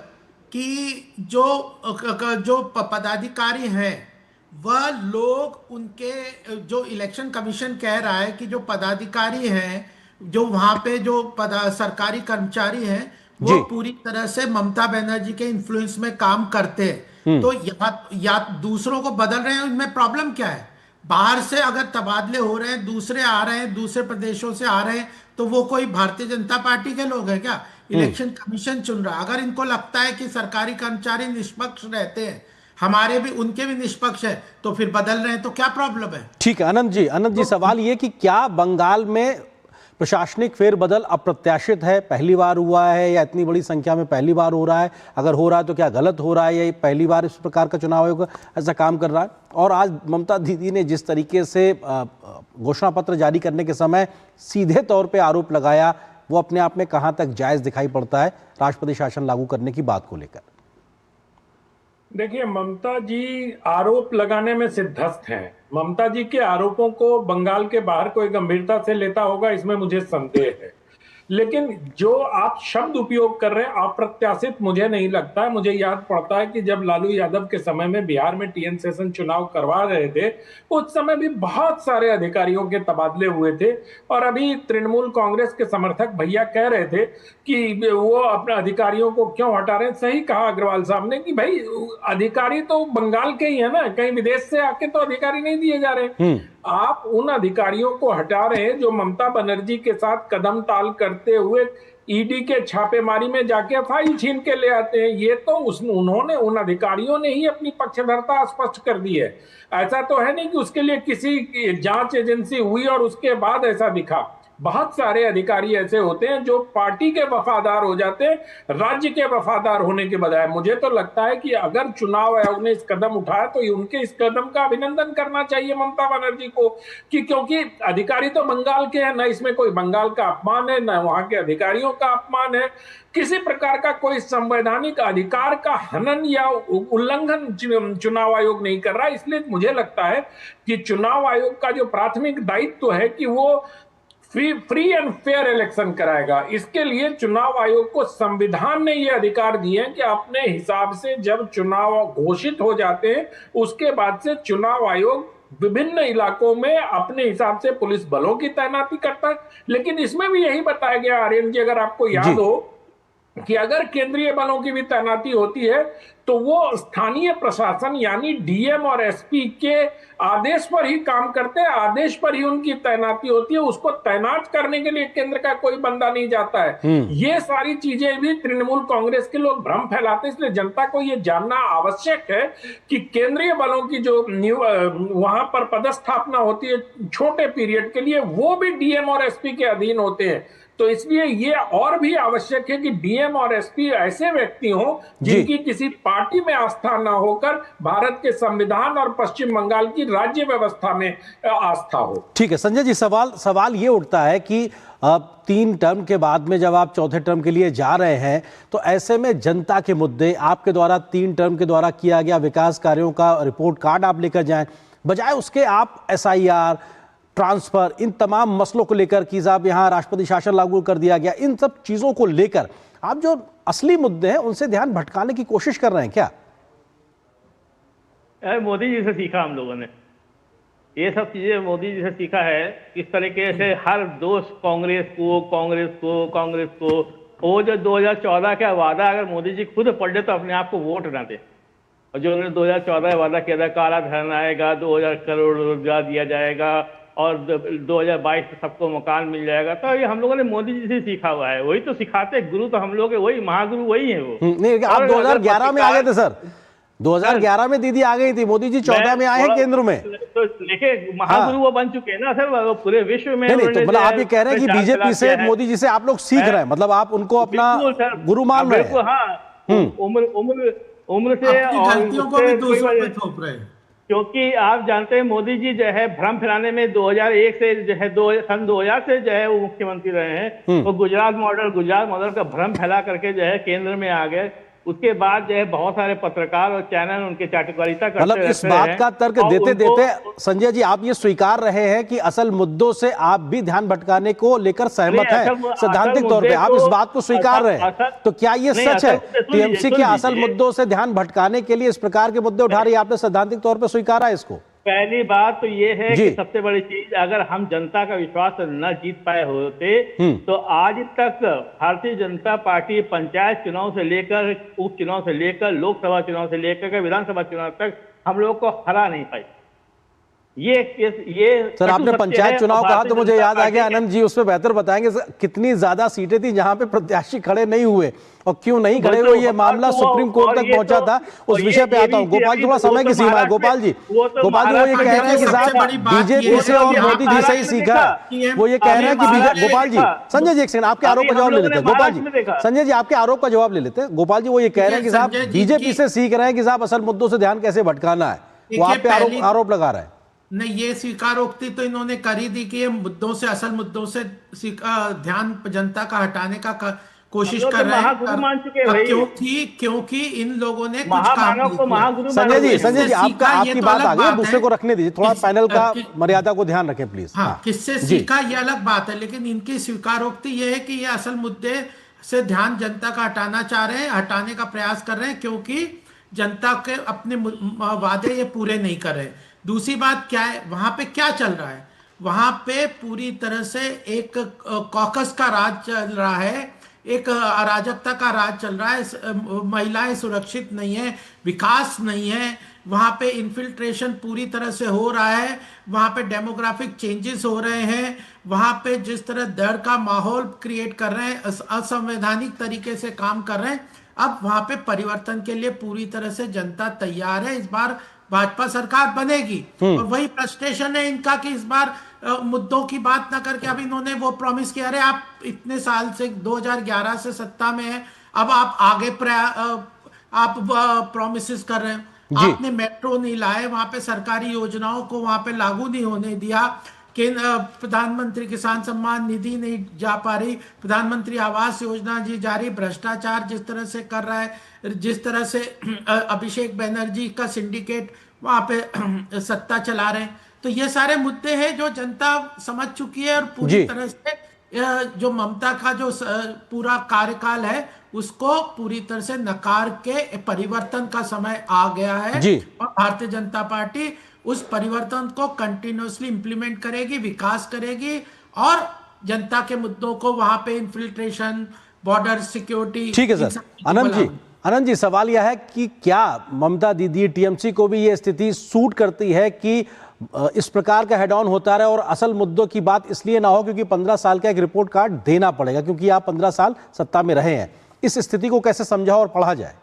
कि जो पदाधिकारी हैं वह लोग, उनके जो इलेक्शन कमीशन कह रहा है कि जो पदाधिकारी हैं, जो वहां पे जो सरकारी कर्मचारी हैं, वो पूरी तरह से ममता बनर्जी के इन्फ्लुएंस में काम करते हैं। तो या दूसरों को बदल रहे हैं, उनमें प्रॉब्लम क्या है? बाहर से अगर तबादले हो रहे हैं, दूसरे आ रहे हैं, दूसरे प्रदेशों से आ रहे हैं, तो वो कोई भारतीय जनता पार्टी के लोग हैं क्या? इलेक्शन कमीशन चुन रहा। अगर इनको लगता है कि सरकारी कर्मचारी निष्पक्ष रहते हैं, हमारे भी उनके भी निष्पक्ष है, तो फिर बदल रहे हैं, तो क्या प्रॉब्लम है? ठीक है अनंत जी, सवाल ये कि क्या बंगाल में प्रशासनिक फेरबदल अप्रत्याशित है, पहली बार हुआ है, या इतनी बड़ी संख्या में पहली बार हो रहा है? अगर हो रहा है तो क्या गलत हो रहा है, या पहली बार इस प्रकार का चुनाव आयोग ऐसा काम कर रहा है? और आज ममता दीदी ने जिस तरीके से घोषणा पत्र जारी करने के समय सीधे तौर पे आरोप लगाया, वो अपने आप में कहां तक जायज दिखाई पड़ता है राष्ट्रपति शासन लागू करने की बात को लेकर? देखिए, ममता जी आरोप लगाने में सिद्धस्त हैं। ममता जी के आरोपों को बंगाल के बाहर कोई गंभीरता से लेता होगा, इसमें मुझे संदेह है। लेकिन जो आप शब्द उपयोग कर रहे हैं अप्रत्याशित, मुझे नहीं लगता है। मुझे याद पड़ता है कि जब लालू यादव के समय में बिहार में TN सेशन चुनाव करवा रहे थे, उस समय भी बहुत सारे अधिकारियों के तबादले हुए थे। और अभी तृणमूल कांग्रेस के समर्थक भैया कह रहे थे कि वो अपने अधिकारियों को क्यों हटा रहे हैं। सही कहा अग्रवाल साहब ने कि भाई अधिकारी तो बंगाल के ही है ना, कहीं विदेश से आके तो अधिकारी नहीं दिए जा रहे। आप उन अधिकारियों को हटा रहे हैं जो ममता बनर्जी के साथ कदम ताल करते हुए ईडी के छापेमारी में जाके फाइल छीन के ले आते हैं। ये तो उन्होंने, उन अधिकारियों ने ही अपनी पक्षधरता स्पष्ट कर दी है। ऐसा तो है नहीं कि उसके लिए किसी जांच एजेंसी हुई और उसके बाद ऐसा दिखा। बहुत सारे अधिकारी ऐसे होते हैं जो पार्टी के वफादार हो जाते हैं, राज्य के वफादार होने के बजाय। मुझे तो लगता है कि अगर चुनाव आयोग ने इस कदम उठाया तो उनके इस कदम का अभिनंदन करना चाहिए ममता बनर्जी को, कि क्योंकि अधिकारी तो बंगाल के हैं, ना इसमें कोई बंगाल का अपमान है, ना वहां के अधिकारियों का अपमान है। किसी प्रकार का कोई संवैधानिक अधिकार का हनन या उल्लंघन चुनाव आयोग नहीं कर रहा। इसलिए मुझे लगता है कि चुनाव आयोग का जो प्राथमिक दायित्व है कि वो फ्री एंड फेयर इलेक्शन कराएगा। इसके लिए चुनाव आयोग को संविधान ने ये अधिकार दिए हैं कि अपने हिसाब से जब चुनाव घोषित हो जाते हैं, उसके बाद से चुनाव आयोग विभिन्न इलाकों में अपने हिसाब से पुलिस बलों की तैनाती करता है। लेकिन इसमें भी यही बताया गया आर्यन जी, अगर आपको याद हो, कि अगर केंद्रीय बलों की भी तैनाती होती है तो वो स्थानीय प्रशासन यानी डीएम और एसपी के आदेश पर ही काम करते हैं, आदेश पर ही उनकी तैनाती होती है। उसको तैनात करने के लिए केंद्र का कोई बंदा नहीं जाता है। ये सारी चीजें भी तृणमूल कांग्रेस के लोग भ्रम फैलाते हैं। इसलिए जनता को ये जानना आवश्यक है कि केंद्रीय बलों की जो वहां पर पदस्थापना होती है छोटे पीरियड के लिए, वो भी डीएम और एसपी के अधीन होते हैं। तो इसलिए ये और भी आवश्यक है कि डीएम और एसपी ऐसे व्यक्ति हों जिनकी किसी पार्टी में आस्था ना होकर भारत के संविधान और पश्चिम बंगाल की राज्य व्यवस्था में आस्था हो। ठीक है संजय जी, सवाल ये उठता है कि 3 टर्म के बाद में जब आप चौथे टर्म के लिए जा रहे हैं, तो ऐसे में जनता के मुद्दे आपके द्वारा 3 टर्म के द्वारा किया गया विकास कार्यों का रिपोर्ट कार्ड आप लेकर जाएं, बजाय उसके आप SIR, ट्रांसफर, इन तमाम मसलों को लेकर कि साहब यहाँ राष्ट्रपति शासन लागू कर दिया गया, इन सब चीजों को लेकर आप जो असली मुद्दे हैं उनसे ध्यान भटकाने की कोशिश कर रहे हैं क्या? मोदी जी से सीखा हम लोगों ने, ये सब चीजें मोदी जी से सीखा है। इस तरीके से हर दोस्त कांग्रेस को वो जो 2014 का वादा अगर मोदी जी खुद पढ़ ले तो अपने आप को वोट ना दे। और जो उन्होंने 2014 वादा किया था, काला धन आएगा, 2000 करोड़ रोजगार दिया जाएगा, और 2022 में सबको मकान मिल जाएगा। तो ये हम लोगों ने मोदी जी से सीखा हुआ है, वही तो सिखाते, गुरु तो हम लोग वही, महागुरु वही है वो। नहीं, आप 2011 में आ गए थे सर, 2011 में दीदी आ गई थी, मोदी जी 14 में आए हैं केंद्र में। तो देखिए महागुरु वो बन चुके हैं ना सर, वो पूरे विश्व में। नहीं, तो मतलब आप ये कह रहे हैं कि बीजेपी से, मोदी जी से आप लोग सीख रहे हैं, मतलब आप उनको अपना गुरु मान रहे हैं। हाँ, उम्र से गलतियों को भी दूसरों पे थोप रहे हैं। क्योंकि आप जानते हैं मोदी जी जो है भ्रम फैलाने में 2001 से जो है सन 2000 से जो है वो मुख्यमंत्री रहे हैं। वो गुजरात मॉडल का भ्रम फैला करके जो है केंद्र में आ गए। उसके बाद जो है बहुत सारे पत्रकार और चैनल उनके चाटुकारिता करते मतलब इस बात का तर्क देते देते संजय जी आप ये स्वीकार रहे हैं कि असल मुद्दों से आप भी ध्यान भटकाने को लेकर सहमत हैं सैद्धांतिक तौर पे, आप इस बात को स्वीकार रहे हैं। तो क्या ये सच है, टीएमसी के असल मुद्दों से ध्यान भटकाने के लिए इस प्रकार के मुद्दे उठा रही है, आपने सैद्धांतिक तौर पर स्वीकारा है इसको? पहली बात तो ये है कि सबसे बड़ी चीज, अगर हम जनता का विश्वास न जीत पाए होते तो आज तक भारतीय जनता पार्टी पंचायत चुनाव से लेकर, उपचुनाव से लेकर, लोकसभा चुनाव से लेकर विधानसभा चुनाव तक हम लोग को हरा नहीं पाई। ये सर आपने पंचायत चुनाव कहा तो मुझे याद आ गया, आनंद जी उसमें बेहतर बताएंगे कितनी ज्यादा सीटें थी जहां पे प्रत्याशी खड़े नहीं हुए और क्यों नहीं खड़े हुए, ये मामला सुप्रीम कोर्ट तक पहुंचा था। उस विषय पे आता हूं। गोपाल जी, थोड़ा समय की सीमा है। गोपाल जी वो ये कह रहे हैं कि साहब बीजेपी से और मोदी जी से ही सीखा, वो ये कह रहे हैं कि गोपाल जी, संजय जी एक सेकंड आपके आरोप का जवाब ले लेते हैं। गोपाल जी, संजय जी आपके आरोप का जवाब ले लेते हैं। गोपाल जी वो ये कह रहे हैं कि साहब बीजेपी से सीख रहे हैं कि साहब असल मुद्दों से ध्यान कैसे भटकाना है, वो आप पे आरोप लगा रहे हैं। नहीं, ये स्वीकारोक्ति तो इन्होंने करी दी कि ये मुद्दों से, असल मुद्दों से ध्यान जनता का हटाने का कोशिश कर रहे हैं, क्योंकि इन लोगों ने कुछ काम। संजय जी आपकी बात आ गई, दूसरे को रखने दीजिए, थोड़ा पैनल का मर्यादा को ध्यान रखें प्लीज। हाँ, किससे सीखा ये अलग बात है, लेकिन इनकी स्वीकारोक्ति ये है कि ये असल मुद्दे से ध्यान जनता का हटाना चाह रहे हैं, हटाने का प्रयास कर रहे हैं, क्योंकि जनता के अपने वादे ये पूरे नहीं कर रहे। दूसरी बात क्या है, वहां पे क्या चल रहा है, वहां पे पूरी तरह से एक कॉकस का राज चल रहा है, एक अराजकता का राज चल रहा है। महिलाएं सुरक्षित नहीं है, विकास नहीं है, वहां पे इन्फिल्ट्रेशन पूरी तरह से हो रहा है, वहां पे डेमोग्राफिक चेंजेस हो रहे हैं, वहां पे जिस तरह डर का माहौल क्रिएट कर रहे हैं, असंवैधानिक तरीके से काम कर रहे हैं। अब वहां पे परिवर्तन के लिए पूरी तरह से जनता तैयार है। इस बार भाजपा सरकार बनेगी और वही फ्रस्ट्रेशन है इनका कि इस बार मुद्दों की बात ना करके, अब इन्होंने वो प्रॉमिस किया, अरे आप इतने साल से 2011 से सत्ता में है, अब आप आगे आप प्रॉमिसेस कर रहे हैं, आपने मेट्रो नहीं लाए, वहां पे सरकारी योजनाओं को वहां पे लागू नहीं होने दिया, प्रधानमंत्री किसान सम्मान निधि नहीं जा पा रही, प्रधानमंत्री आवास योजना जी जारी, भ्रष्टाचार जिस तरह से कर रहा है, जिस तरह से अभिषेक बनर्जी का सिंडिकेट वहां पे सत्ता चला रहे हैं, तो ये सारे मुद्दे हैं जो जनता समझ चुकी है और पूरी तरह से जो ममता का जो पूरा कार्यकाल है उसको पूरी तरह से नकार के परिवर्तन का समय आ गया है और भारतीय जनता पार्टी उस परिवर्तन को कंटिन्यूअसली इंप्लीमेंट करेगी, विकास करेगी और जनता के मुद्दों को वहां पे इन्फिल्ट्रेशन, बॉर्डर सिक्योरिटी। ठीक है सर। आनंद जी सवाल यह है कि क्या ममता दीदी, टीएमसी को भी ये स्थिति सूट करती है कि इस प्रकार का हेड ऑन होता रहे और असल मुद्दों की बात इसलिए ना हो क्योंकि 15 साल का एक रिपोर्ट कार्ड देना पड़ेगा, क्योंकि आप 15 साल सत्ता में रहे हैं। इस स्थिति को कैसे समझा और पढ़ा जाए?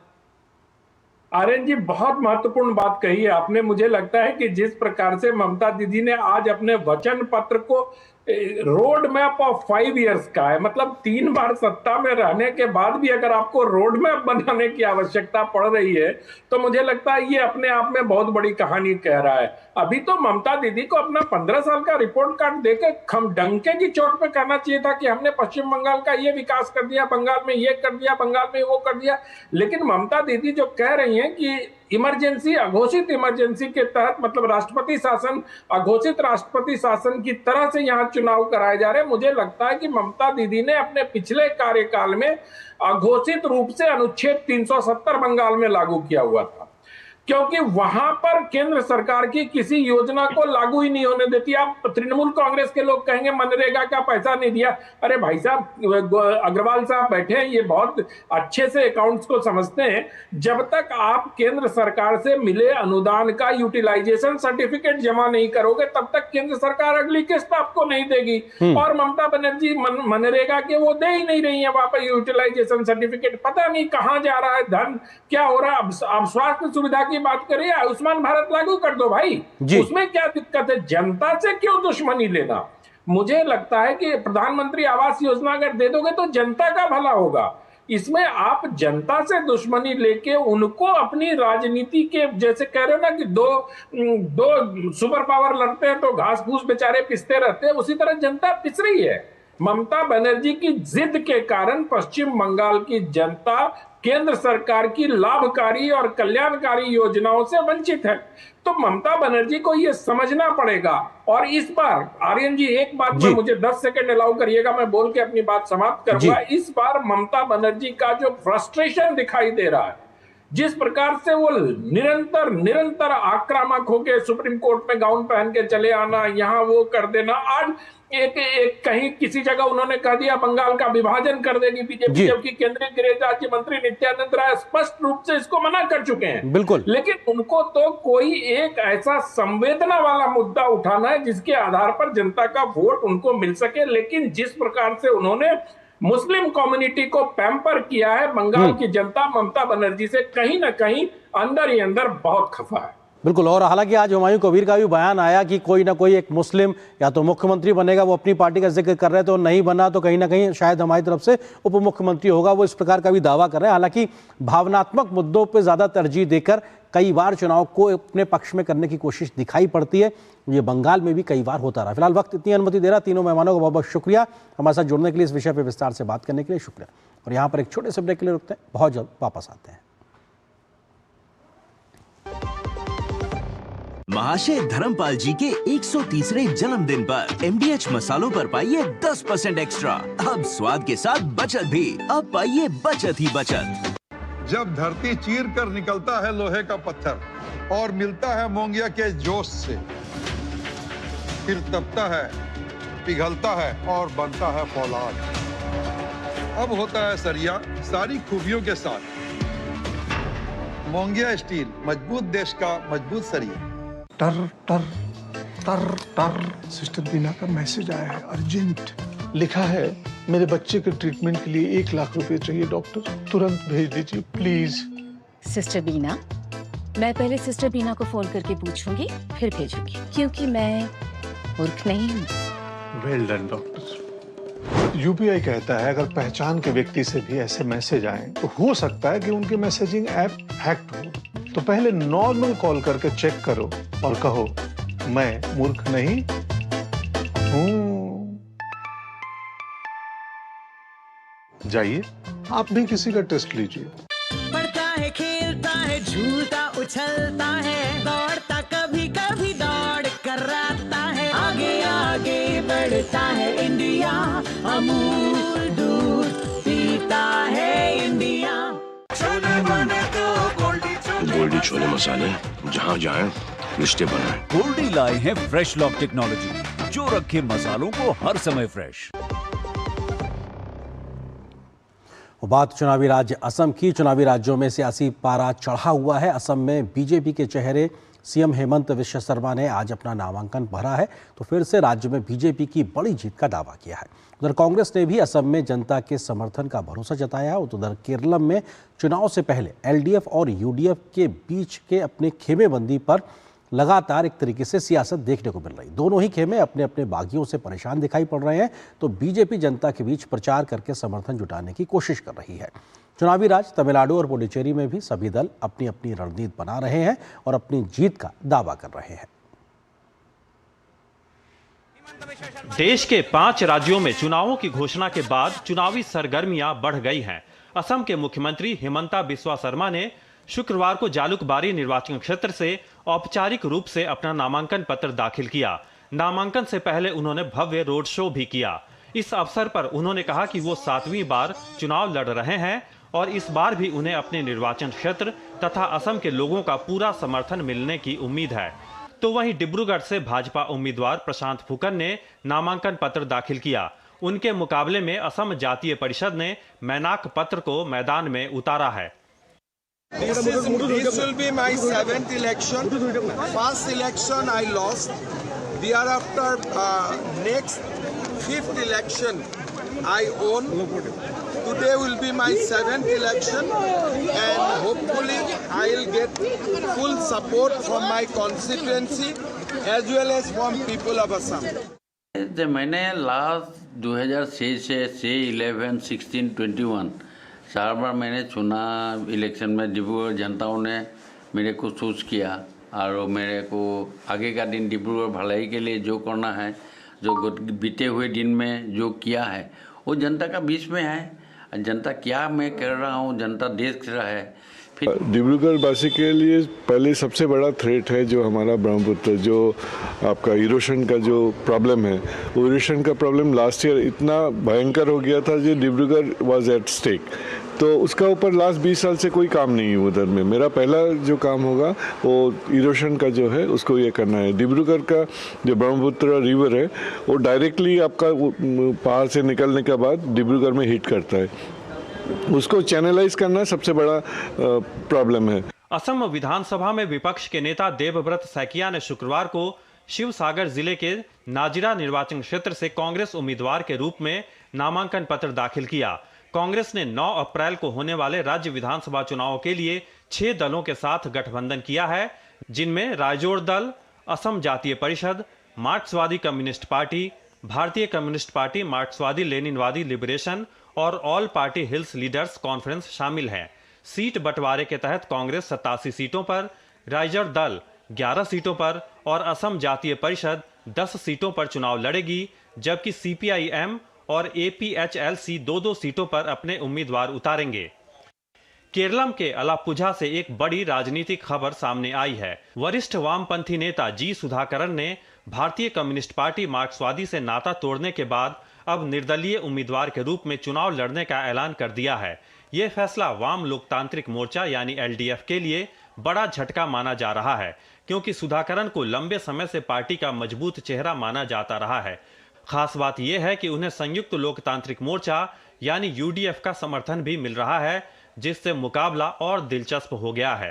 आर्यन जी बहुत महत्वपूर्ण बात कही है आपने। मुझे लगता है कि जिस प्रकार से ममता दीदी ने आज अपने वचन पत्र को रोड मैप ऑफ 5 इयर्स का है, मतलब 3 बार सत्ता में रहने के बाद भी अगर आपको रोड मैप बनाने की आवश्यकता पड़ रही है तो मुझे लगता है ये अपने आप में बहुत बड़ी कहानी कह रहा है। अभी तो ममता दीदी को अपना 15 साल का रिपोर्ट कार्ड देकर डंके की चोट पे कहना चाहिए था कि हमने पश्चिम बंगाल का ये विकास कर दिया, बंगाल में ये कर दिया, बंगाल में वो कर दिया। लेकिन ममता दीदी जो कह रही हैं कि इमरजेंसी, अघोषित इमरजेंसी के तहत, मतलब राष्ट्रपति शासन, अघोषित राष्ट्रपति शासन की तरह से यहाँ चुनाव कराए जा रहे हैं। मुझे लगता है कि ममता दीदी ने अपने पिछले कार्यकाल में अघोषित रूप से अनुच्छेद 370 बंगाल में लागू किया हुआ था। क्योंकि वहां पर केंद्र सरकार की किसी योजना को लागू ही नहीं होने देती। आप तृणमूल कांग्रेस के लोग कहेंगे मनरेगा का पैसा नहीं दिया। अरे भाई साहब, अग्रवाल साहब बैठे हैं, ये बहुत अच्छे से अकाउंट्स को समझते हैं। जब तक आप केंद्र सरकार से मिले अनुदान का यूटिलाइजेशन सर्टिफिकेट जमा नहीं करोगे, तब तक केंद्र सरकार अगली किस्त आपको नहीं देगी। और ममता बनर्जी मनरेगा के वो दे ही नहीं रही है वहां पर यूटिलाइजेशन सर्टिफिकेट। पता नहीं कहां जा रहा है धन, क्या हो रहा है। अब स्वास्थ्य सुविधा की बात करिए, आयुष्मान भारत लागू कर दो भाई, उसमें क्या दिक्कत है। जनता से क्यों दुश्मनी लेना। मुझे लगता है कि प्रधानमंत्री आवास योजना अगर दे दोगे तो जनता का भला होगा। इसमें आप जनता से दुश्मनी लेके उनको अपनी राजनीति के, जैसे कह रहे हो ना कि दो सुपर पावर लड़ते हैं तो घास फूस बेचारे पिसते रहते हैं, उसी तरह जनता पिस रही है। ममता बनर्जी की जिद के कारण पश्चिम बंगाल की जनता केंद्र सरकार की लाभकारी और कल्याणकारी योजनाओं से वंचित है। तो ममता बनर्जी को यह समझना पड़ेगा। और इस बार आर्यन जी, एक बात में मुझे 10 सेकंड अलाउ करिएगा, मैं बोल के अपनी बात समाप्त करूंगा। इस बार ममता बनर्जी का जो फ्रस्ट्रेशन दिखाई दे रहा है, जिस प्रकार से वो निरंतर आक्रामक होकर सुप्रीम कोर्ट में गाउन पहन के चले आना, यहाँ वो कर देना। आज एक कहीं किसी जगह उन्होंने कह दिया बंगाल का विभाजन कर देगी बीजेपी, जबकि केंद्रीय गृह राज्य मंत्री नित्यानंद राय स्पष्ट रूप से इसको मना कर चुके हैं। बिल्कुल। लेकिन उनको तो कोई एक ऐसा संवेदना वाला मुद्दा उठाना है जिसके आधार पर जनता का वोट उनको मिल सके। लेकिन जिस प्रकार से उन्होंने मुस्लिम कम्युनिटी को पैम्पर किया है, बंगाल की जनता ममता बनर्जी से कहीं ना कहीं अंदर ही अंदर बहुत खफा है। बिल्कुल। और हालांकि आज हुमायूं कबीर का भी बयान आया कि कोई ना कोई एक मुस्लिम या तो मुख्यमंत्री बनेगा, वो अपनी पार्टी का जिक्र कर रहे हैं, तो नहीं बना तो कहीं ना कहीं शायद हमारी तरफ से उप मुख्यमंत्री होगा, वो इस प्रकार का भी दावा कर रहे हैं। हालांकि भावनात्मक मुद्दों पर ज्यादा तरजीह देकर कई बार चुनाव को अपने पक्ष में करने की कोशिश दिखाई पड़ती है। ये बंगाल में भी कई बार होता रहा। फिलहाल वक्त इतनी अनुमति दे रहा। तीनों मेहमानों को बहुत बहुत शुक्रिया हमारे साथ जुड़ने के लिए, इस विषय पर विस्तार से बात करने के लिए शुक्रिया। और यहाँ पर एक छोटे से ब्रेक के लिए रुकते हैं, बहुत जल्द वापस आते हैं। महाशय धर्मपाल जी के 130वें जन्मदिन पर MDH मसालों पर पाइए 10% एक्स्ट्रा। अब स्वाद के साथ बचत भी। अब पाइए बचत ही बचत। जब धरती चीर कर निकलता है लोहे का पत्थर और मिलता है मोंगिया के जोश से, फिर तपता है, पिघलता है और बनता है फौलाद। अब होता है सरिया सारी खूबियों के साथ। मोंगिया स्टील, मजबूत देश का मजबूत सरिया। टर टर टर टर सिस्टर बीना का मैसेज आया है, अर्जेंट। लिखा है मेरे बच्चे के ट्रीटमेंट के लिए 1 लाख रुपए चाहिए डॉक्टर, तुरंत भेज दीजिए प्लीज। सिस्टर बीना, मैं पहले सिस्टर बीना को फोन करके पूछूंगी फिर भेजूंगी, क्योंकि मैं मूर्ख नहीं हूँ। Well done doctor. यूपीआई कहता है अगर पहचान के व्यक्ति से भी ऐसे मैसेज आए तो हो सकता है कि उनके मैसेजिंग ऐप हैक्ड हो। तो पहले नॉर्मल कॉल करके चेक करो और कहो मैं मूर्ख नहीं हूँ। जाइए आप भी किसी का टेस्ट लीजिए। पढ़ता है, खेलता है, झूलता उछलता है, दौड़ता कभी कभी दौड़ कराता है, आगे आगे बढ़ता है इंडिया, अमूल दूध पीता है इंडिया। छोले बने तो गोल्डी छोले मसाले, जहाँ जाए रिश्ते बनाए। गोल्डी लाए हैं फ्रेश लॉक टेक्नोलॉजी, जो रखे मसालों को हर समय फ्रेश। बात चुनावी राज्य असम की। चुनावी राज्यों में सियासी पारा चढ़ा हुआ है। असम में बीजेपी के चेहरे सीएम हेमंत विश्व शर्मा ने आज अपना नामांकन भरा है, तो फिर से राज्य में बीजेपी की बड़ी जीत का दावा किया है। उधर कांग्रेस ने भी असम में जनता के समर्थन का भरोसा जताया है। उधर केरलम में चुनाव से पहले एलडीएफ और यूडीएफ के बीच के अपने खेमेबंदी पर लगातार एक तरीके से सियासत देखने को मिल रही। दोनों ही खेमे अपने अपने बागियों से परेशान दिखाई पड़ रहे हैं, तो बीजेपी जनता के बीच प्रचार करके समर्थन जुटाने की कोशिश कर रही है। चुनावी राज तमिलनाडु और पुडुचेरी में भी सभी दल अपनी अपनी रणनीति बना रहे हैं और अपनी जीत का दावा कर रहे हैं। देश के 5 राज्यों में चुनावों की घोषणा के बाद चुनावी सरगर्मियां बढ़ गई हैं। असम के मुख्यमंत्री हिमंता बिस्वा शर्मा ने शुक्रवार को जालुकबारी निर्वाचन क्षेत्र से औपचारिक रूप से अपना नामांकन पत्र दाखिल किया। नामांकन से पहले उन्होंने भव्य रोड शो भी किया। इस अवसर पर उन्होंने कहा कि वो 7वीं बार चुनाव लड़ रहे हैं और इस बार भी उन्हें अपने निर्वाचन क्षेत्र तथा असम के लोगों का पूरा समर्थन मिलने की उम्मीद है। तो वहीं डिब्रूगढ़ से भाजपा उम्मीदवार प्रशांत फुकन ने नामांकन पत्र दाखिल किया। उनके मुकाबले में असम जातीय परिषद ने मैनाक पत्र को मैदान में उतारा है। This will be my 7th election. First election I lost. Thereafter, next 5th election I won. Today will be my 7th election, and hopefully I will get full support from my constituency as well as from people of Assam. मैंने last 2006 से 11, 16, 21 4 बार मैंने चुना election में। डिब्रूगढ़ जनताओं ने मेरे को choose किया और मेरे को आगे का दिन डिब्रूगढ़ भलाई के लिए जो करना है, जो बीते हुए दिन में जो किया है वो जनता का बीच में है। जनता क्या मैं कर रहा हूँ, जनता देख रहा है। डिब्रूगढ़ वासी के लिए पहले सबसे बड़ा थ्रेट है जो हमारा ब्रह्मपुत्र, जो आपका इरोशन का जो प्रॉब्लम है, वो इरोशन का प्रॉब्लम लास्ट ईयर इतना भयंकर हो गया था जो डिब्रूगढ़ वाज एट स्टेक। तो उसका ऊपर लास्ट 20 साल से कोई काम नहीं है उधर में। मेरा पहला जो काम होगा वो इरोशन का जो है उसको ये करना है। डिब्रूगढ़ का जो ब्रह्मपुत्र रिवर है वो डायरेक्टली आपका पहाड़ से निकलने के बाद डिब्रूगढ़ में हिट करता है, उसको चैनलाइज करना सबसे बड़ा प्रॉब्लम है। असम विधानसभा में विपक्ष के नेता देवव्रत सैकिया ने शुक्रवार को शिवसागर जिले के नाजिरा निर्वाचन क्षेत्र से कांग्रेस उम्मीदवार के रूप में नामांकन पत्र दाखिल किया। कांग्रेस ने 9 अप्रैल को होने वाले राज्य विधानसभा चुनाव के लिए 6 दलों के साथ गठबंधन किया है, जिनमें रायजोड़ दल, असम जातीय परिषद, मार्क्सवादी कम्युनिस्ट पार्टी, भारतीय कम्युनिस्ट पार्टी, मार्क्सवादी लेनिनवादी लिबरेशन और all party hills leaders conference शामिल है। सीट बंटवारे के तहत कांग्रेस 87 सीटों पर, राइजर दल 11 सीटों पर और असम जातीय परिषद 10 सीटों पर चुनाव लड़ेगी, जबकि सीपीआईएम और एपीएचएलसी 2-2 सीटों पर अपने उम्मीदवार उतारेंगे। केरलम के अलाप्पुझा से एक बड़ी राजनीतिक खबर सामने आई है। वरिष्ठ वामपंथी नेता जी सुधाकरन ने भारतीय कम्युनिस्ट पार्टी मार्क्सवादी से नाता तोड़ने के बाद अब निर्दलीय उम्मीदवार के रूप में चुनाव लड़ने का ऐलान कर दिया है। यह फैसला वाम लोकतांत्रिक मोर्चा यानी एलडीएफ के लिए बड़ा झटका माना जा रहा है, क्योंकि सुधाकरन को लंबे समय से पार्टी का मजबूत चेहरा माना जाता रहा है। खास बात यह है कि उन्हें संयुक्त लोकतांत्रिक मोर्चा यानी यूडीएफ का समर्थन भी मिल रहा है, जिससे मुकाबला और दिलचस्प हो गया है।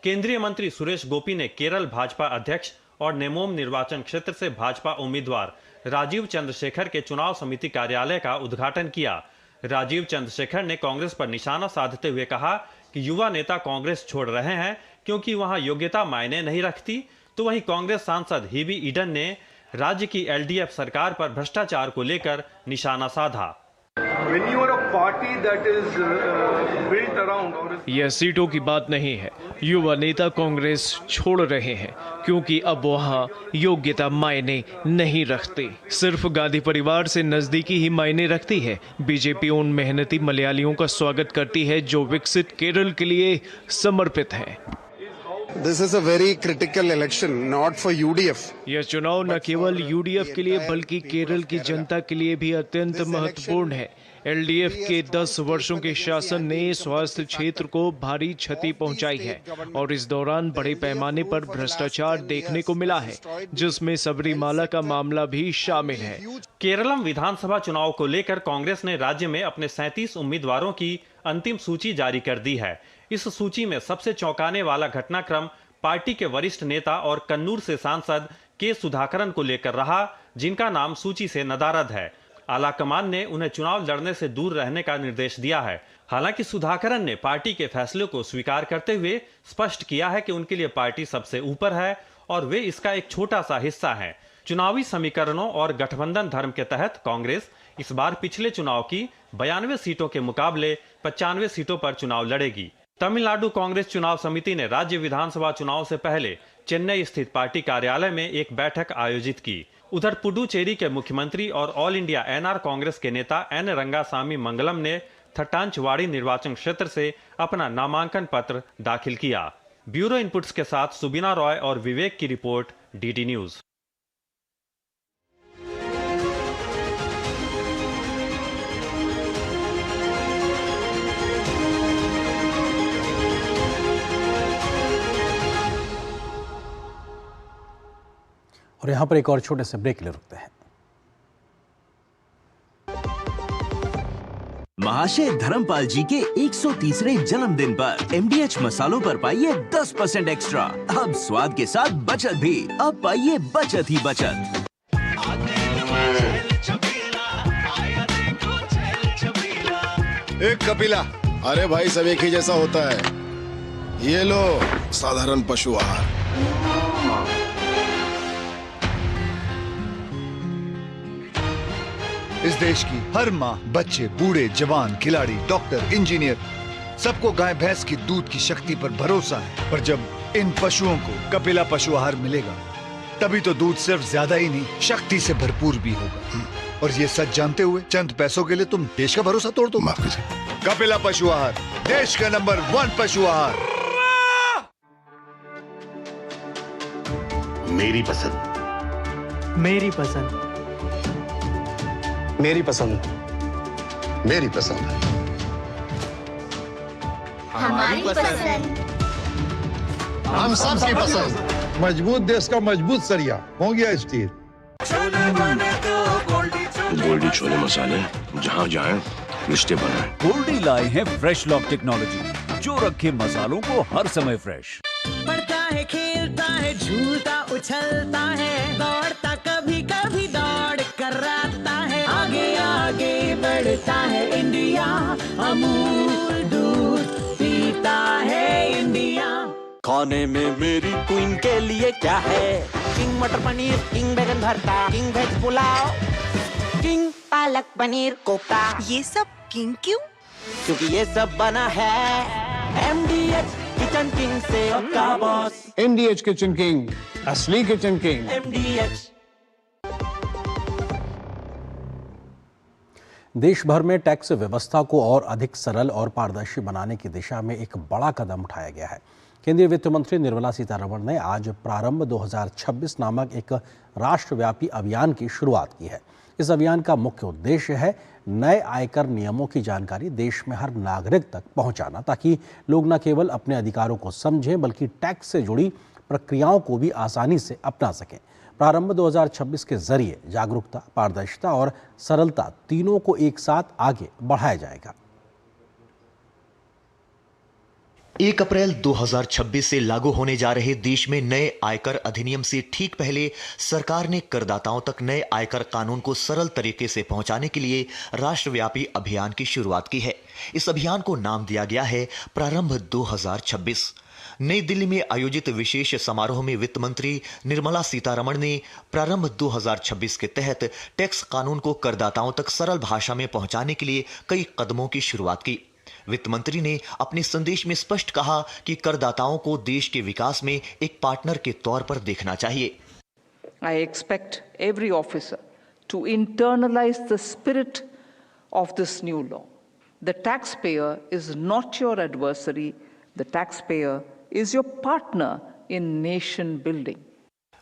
केंद्रीय मंत्री सुरेश गोपी ने केरल भाजपा अध्यक्ष और नेमोम निर्वाचन क्षेत्र से भाजपा उम्मीदवार राजीव चंद्रशेखर के चुनाव समिति कार्यालय का उद्घाटन किया। राजीव चंद्रशेखर ने कांग्रेस पर निशाना साधते हुए कहा कि युवा नेता कांग्रेस छोड़ रहे हैं क्योंकि वहां योग्यता मायने नहीं रखती। तो वहीं कांग्रेस सांसद हिबी ईडन ने राज्य की एलडीएफ सरकार पर भ्रष्टाचार को लेकर निशाना साधा। यह सीटों की बात नहीं है, युवा नेता कांग्रेस छोड़ रहे हैं क्योंकि अब वहां योग्यता मायने नहीं रखती, सिर्फ गांधी परिवार से नजदीकी ही मायने रखती है। बीजेपी उन मेहनती मलयालियों का स्वागत करती है जो विकसित केरल के लिए समर्पित हैं। This is a very critical election, not for UDF. यह चुनाव न केवल यूडीएफ के लिए बल्कि केरल की जनता के लिए भी अत्यंत महत्वपूर्ण है। एलडीएफ के 10 वर्षों के शासन ने स्वास्थ्य क्षेत्र को भारी क्षति पहुंचाई है और इस दौरान बड़े पैमाने पर भ्रष्टाचार देखने को मिला है, जिसमें सबरीमाला का मामला भी शामिल है। केरलम विधानसभा चुनाव को लेकर कांग्रेस ने राज्य में अपने 37 उम्मीदवारों की अंतिम सूची जारी कर दी है। इस सूची में सबसे चौंकाने वाला घटनाक्रम पार्टी के वरिष्ठ नेता और कन्नूर से सांसद के सुधाकरन को लेकर रहा, जिनका नाम सूची से नदारद है। आलाकमान ने उन्हें चुनाव लड़ने से दूर रहने का निर्देश दिया है। हालांकि सुधाकरन ने पार्टी के फैसले को स्वीकार करते हुए स्पष्ट किया है कि उनके लिए पार्टी सबसे ऊपर है और वे इसका एक छोटा सा हिस्सा है। चुनावी समीकरणों और गठबंधन धर्म के तहत कांग्रेस इस बार पिछले चुनाव की 92 सीटों के मुकाबले 95 सीटों पर चुनाव लड़ेगी। तमिलनाडु कांग्रेस चुनाव समिति ने राज्य विधानसभा चुनाव से पहले चेन्नई स्थित पार्टी कार्यालय में एक बैठक आयोजित की। उधर पुडुचेरी के मुख्यमंत्री और ऑल इंडिया एनआर कांग्रेस के नेता एन रंगासामी मंगलम ने थट्टांचवाड़ी निर्वाचन क्षेत्र से अपना नामांकन पत्र दाखिल किया। ब्यूरो इनपुट्स के साथ सुबिना रॉय और विवेक की रिपोर्ट, डीडी न्यूज। और यहाँ पर एक और छोटे से ब्रेक ले रुकते हैं। महाशय धर्मपाल जी के 130वें जन्मदिन पर MDH मसालों पर पाइए 10% एक्स्ट्रा। अब स्वाद के साथ बचत भी। अब पाइए बचत ही बचत। एक कपिला। अरे भाई सब एक ही जैसा होता है। ये लो साधारण पशु आहार। इस देश की हर माँ, बच्चे, बूढ़े, जवान, खिलाड़ी, डॉक्टर, इंजीनियर सबको गाय भैंस की दूध की शक्ति पर भरोसा है। पर जब इन पशुओं को कपिला पशु आहार मिलेगा तभी तो दूध सिर्फ ज्यादा ही नहीं शक्ति से भरपूर भी होगा। और ये सच जानते हुए चंद पैसों के लिए तुम देश का भरोसा तोड़ दो। माफ कीजिए। कपिला पशु आहार, देश का नंबर 1 पशु आहार। मेरी पसंद। मेरी पसंद। मेरी पसंद। मेरी पसंद। हमारी पसंद। हम सबकी पसंद। मजबूत देश का मजबूत सरिया होंगे स्टील। गोल्डी छोले मसाले, जहाँ जाएं रिश्ते बनाएं। गोल्डी लाए हैं फ्रेश लॉक टेक्नोलॉजी, जो रखे मसालों को हर समय फ्रेश। पढ़ता है, खेलता है, झूलता उछलता है, दौड़ता कभी कभी दौड़ कराता है, आगे आगे बढ़ता है इंडिया, अमूल दूध पीता है इंडिया। खाने में मेरी क्वीन के लिए क्या है? किंग मटर पनीर, किंग बैगन भरता, king veg pulao, king palak paneer kofta. ये सब किंग क्यों? क्योंकि ये सब बना है MDH किचन किंग से आपका बॉस। MDH किचन किंग, असली किचन किंग। MDH। देश भर में टैक्स व्यवस्था को और अधिक सरल और पारदर्शी बनाने की दिशा में एक बड़ा कदम उठाया गया है। केंद्रीय वित्त मंत्री निर्मला सीतारमण ने आज प्रारंभ 2026 नामक एक राष्ट्रव्यापी अभियान की शुरुआत की है। इस अभियान का मुख्य उद्देश्य है नए आयकर नियमों की जानकारी देश में हर नागरिक तक पहुंचाना, ताकि लोग न केवल अपने अधिकारों को समझें बल्कि टैक्स से जुड़ी प्रक्रियाओं को भी आसानी से अपना सकें। प्रारंभ 2026 के जरिए जागरूकता, पारदर्शिता और सरलता तीनों को एक साथ आगे बढ़ाया जाएगा। 1 अप्रैल 2026 से लागू होने जा रहे देश में नए आयकर अधिनियम से ठीक पहले सरकार ने करदाताओं तक नए आयकर कानून को सरल तरीके से पहुंचाने के लिए राष्ट्रव्यापी अभियान की शुरुआत की है। इस अभियान को नाम दिया गया है प्रारंभ 2026। नई दिल्ली में आयोजित विशेष समारोह में वित्त मंत्री निर्मला सीतारमण ने प्रारंभ 2026 के तहत टैक्स कानून को करदाताओं तक सरल भाषा में पहुंचाने के लिए कई कदमों की शुरुआत की। वित्त मंत्री ने अपने संदेश में स्पष्ट कहा कि करदाताओं को देश के विकास में एक पार्टनर के तौर पर देखना चाहिए। I expect every officer to internalize the spirit of this new law. The taxpayer is not your adversary. The taxpayer is your partner in nation building.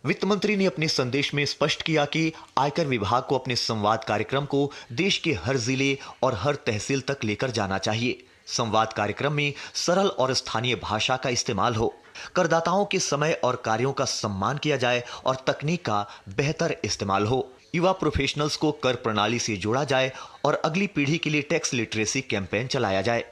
वित्त मंत्री ने अपने संदेश में स्पष्ट किया कि आयकर विभाग को अपने संवाद कार्यक्रम को देश के हर जिले और हर तहसील तक लेकर जाना चाहिए। संवाद कार्यक्रम में सरल और स्थानीय भाषा का इस्तेमाल हो, करदाताओं के समय और कार्यों का सम्मान किया जाए और तकनीक का बेहतर इस्तेमाल हो। युवा प्रोफेशनल्स को कर प्रणाली से जोड़ा जाए और अगली पीढ़ी के लिए टैक्स लिटरेसी कैंपेन चलाया जाए।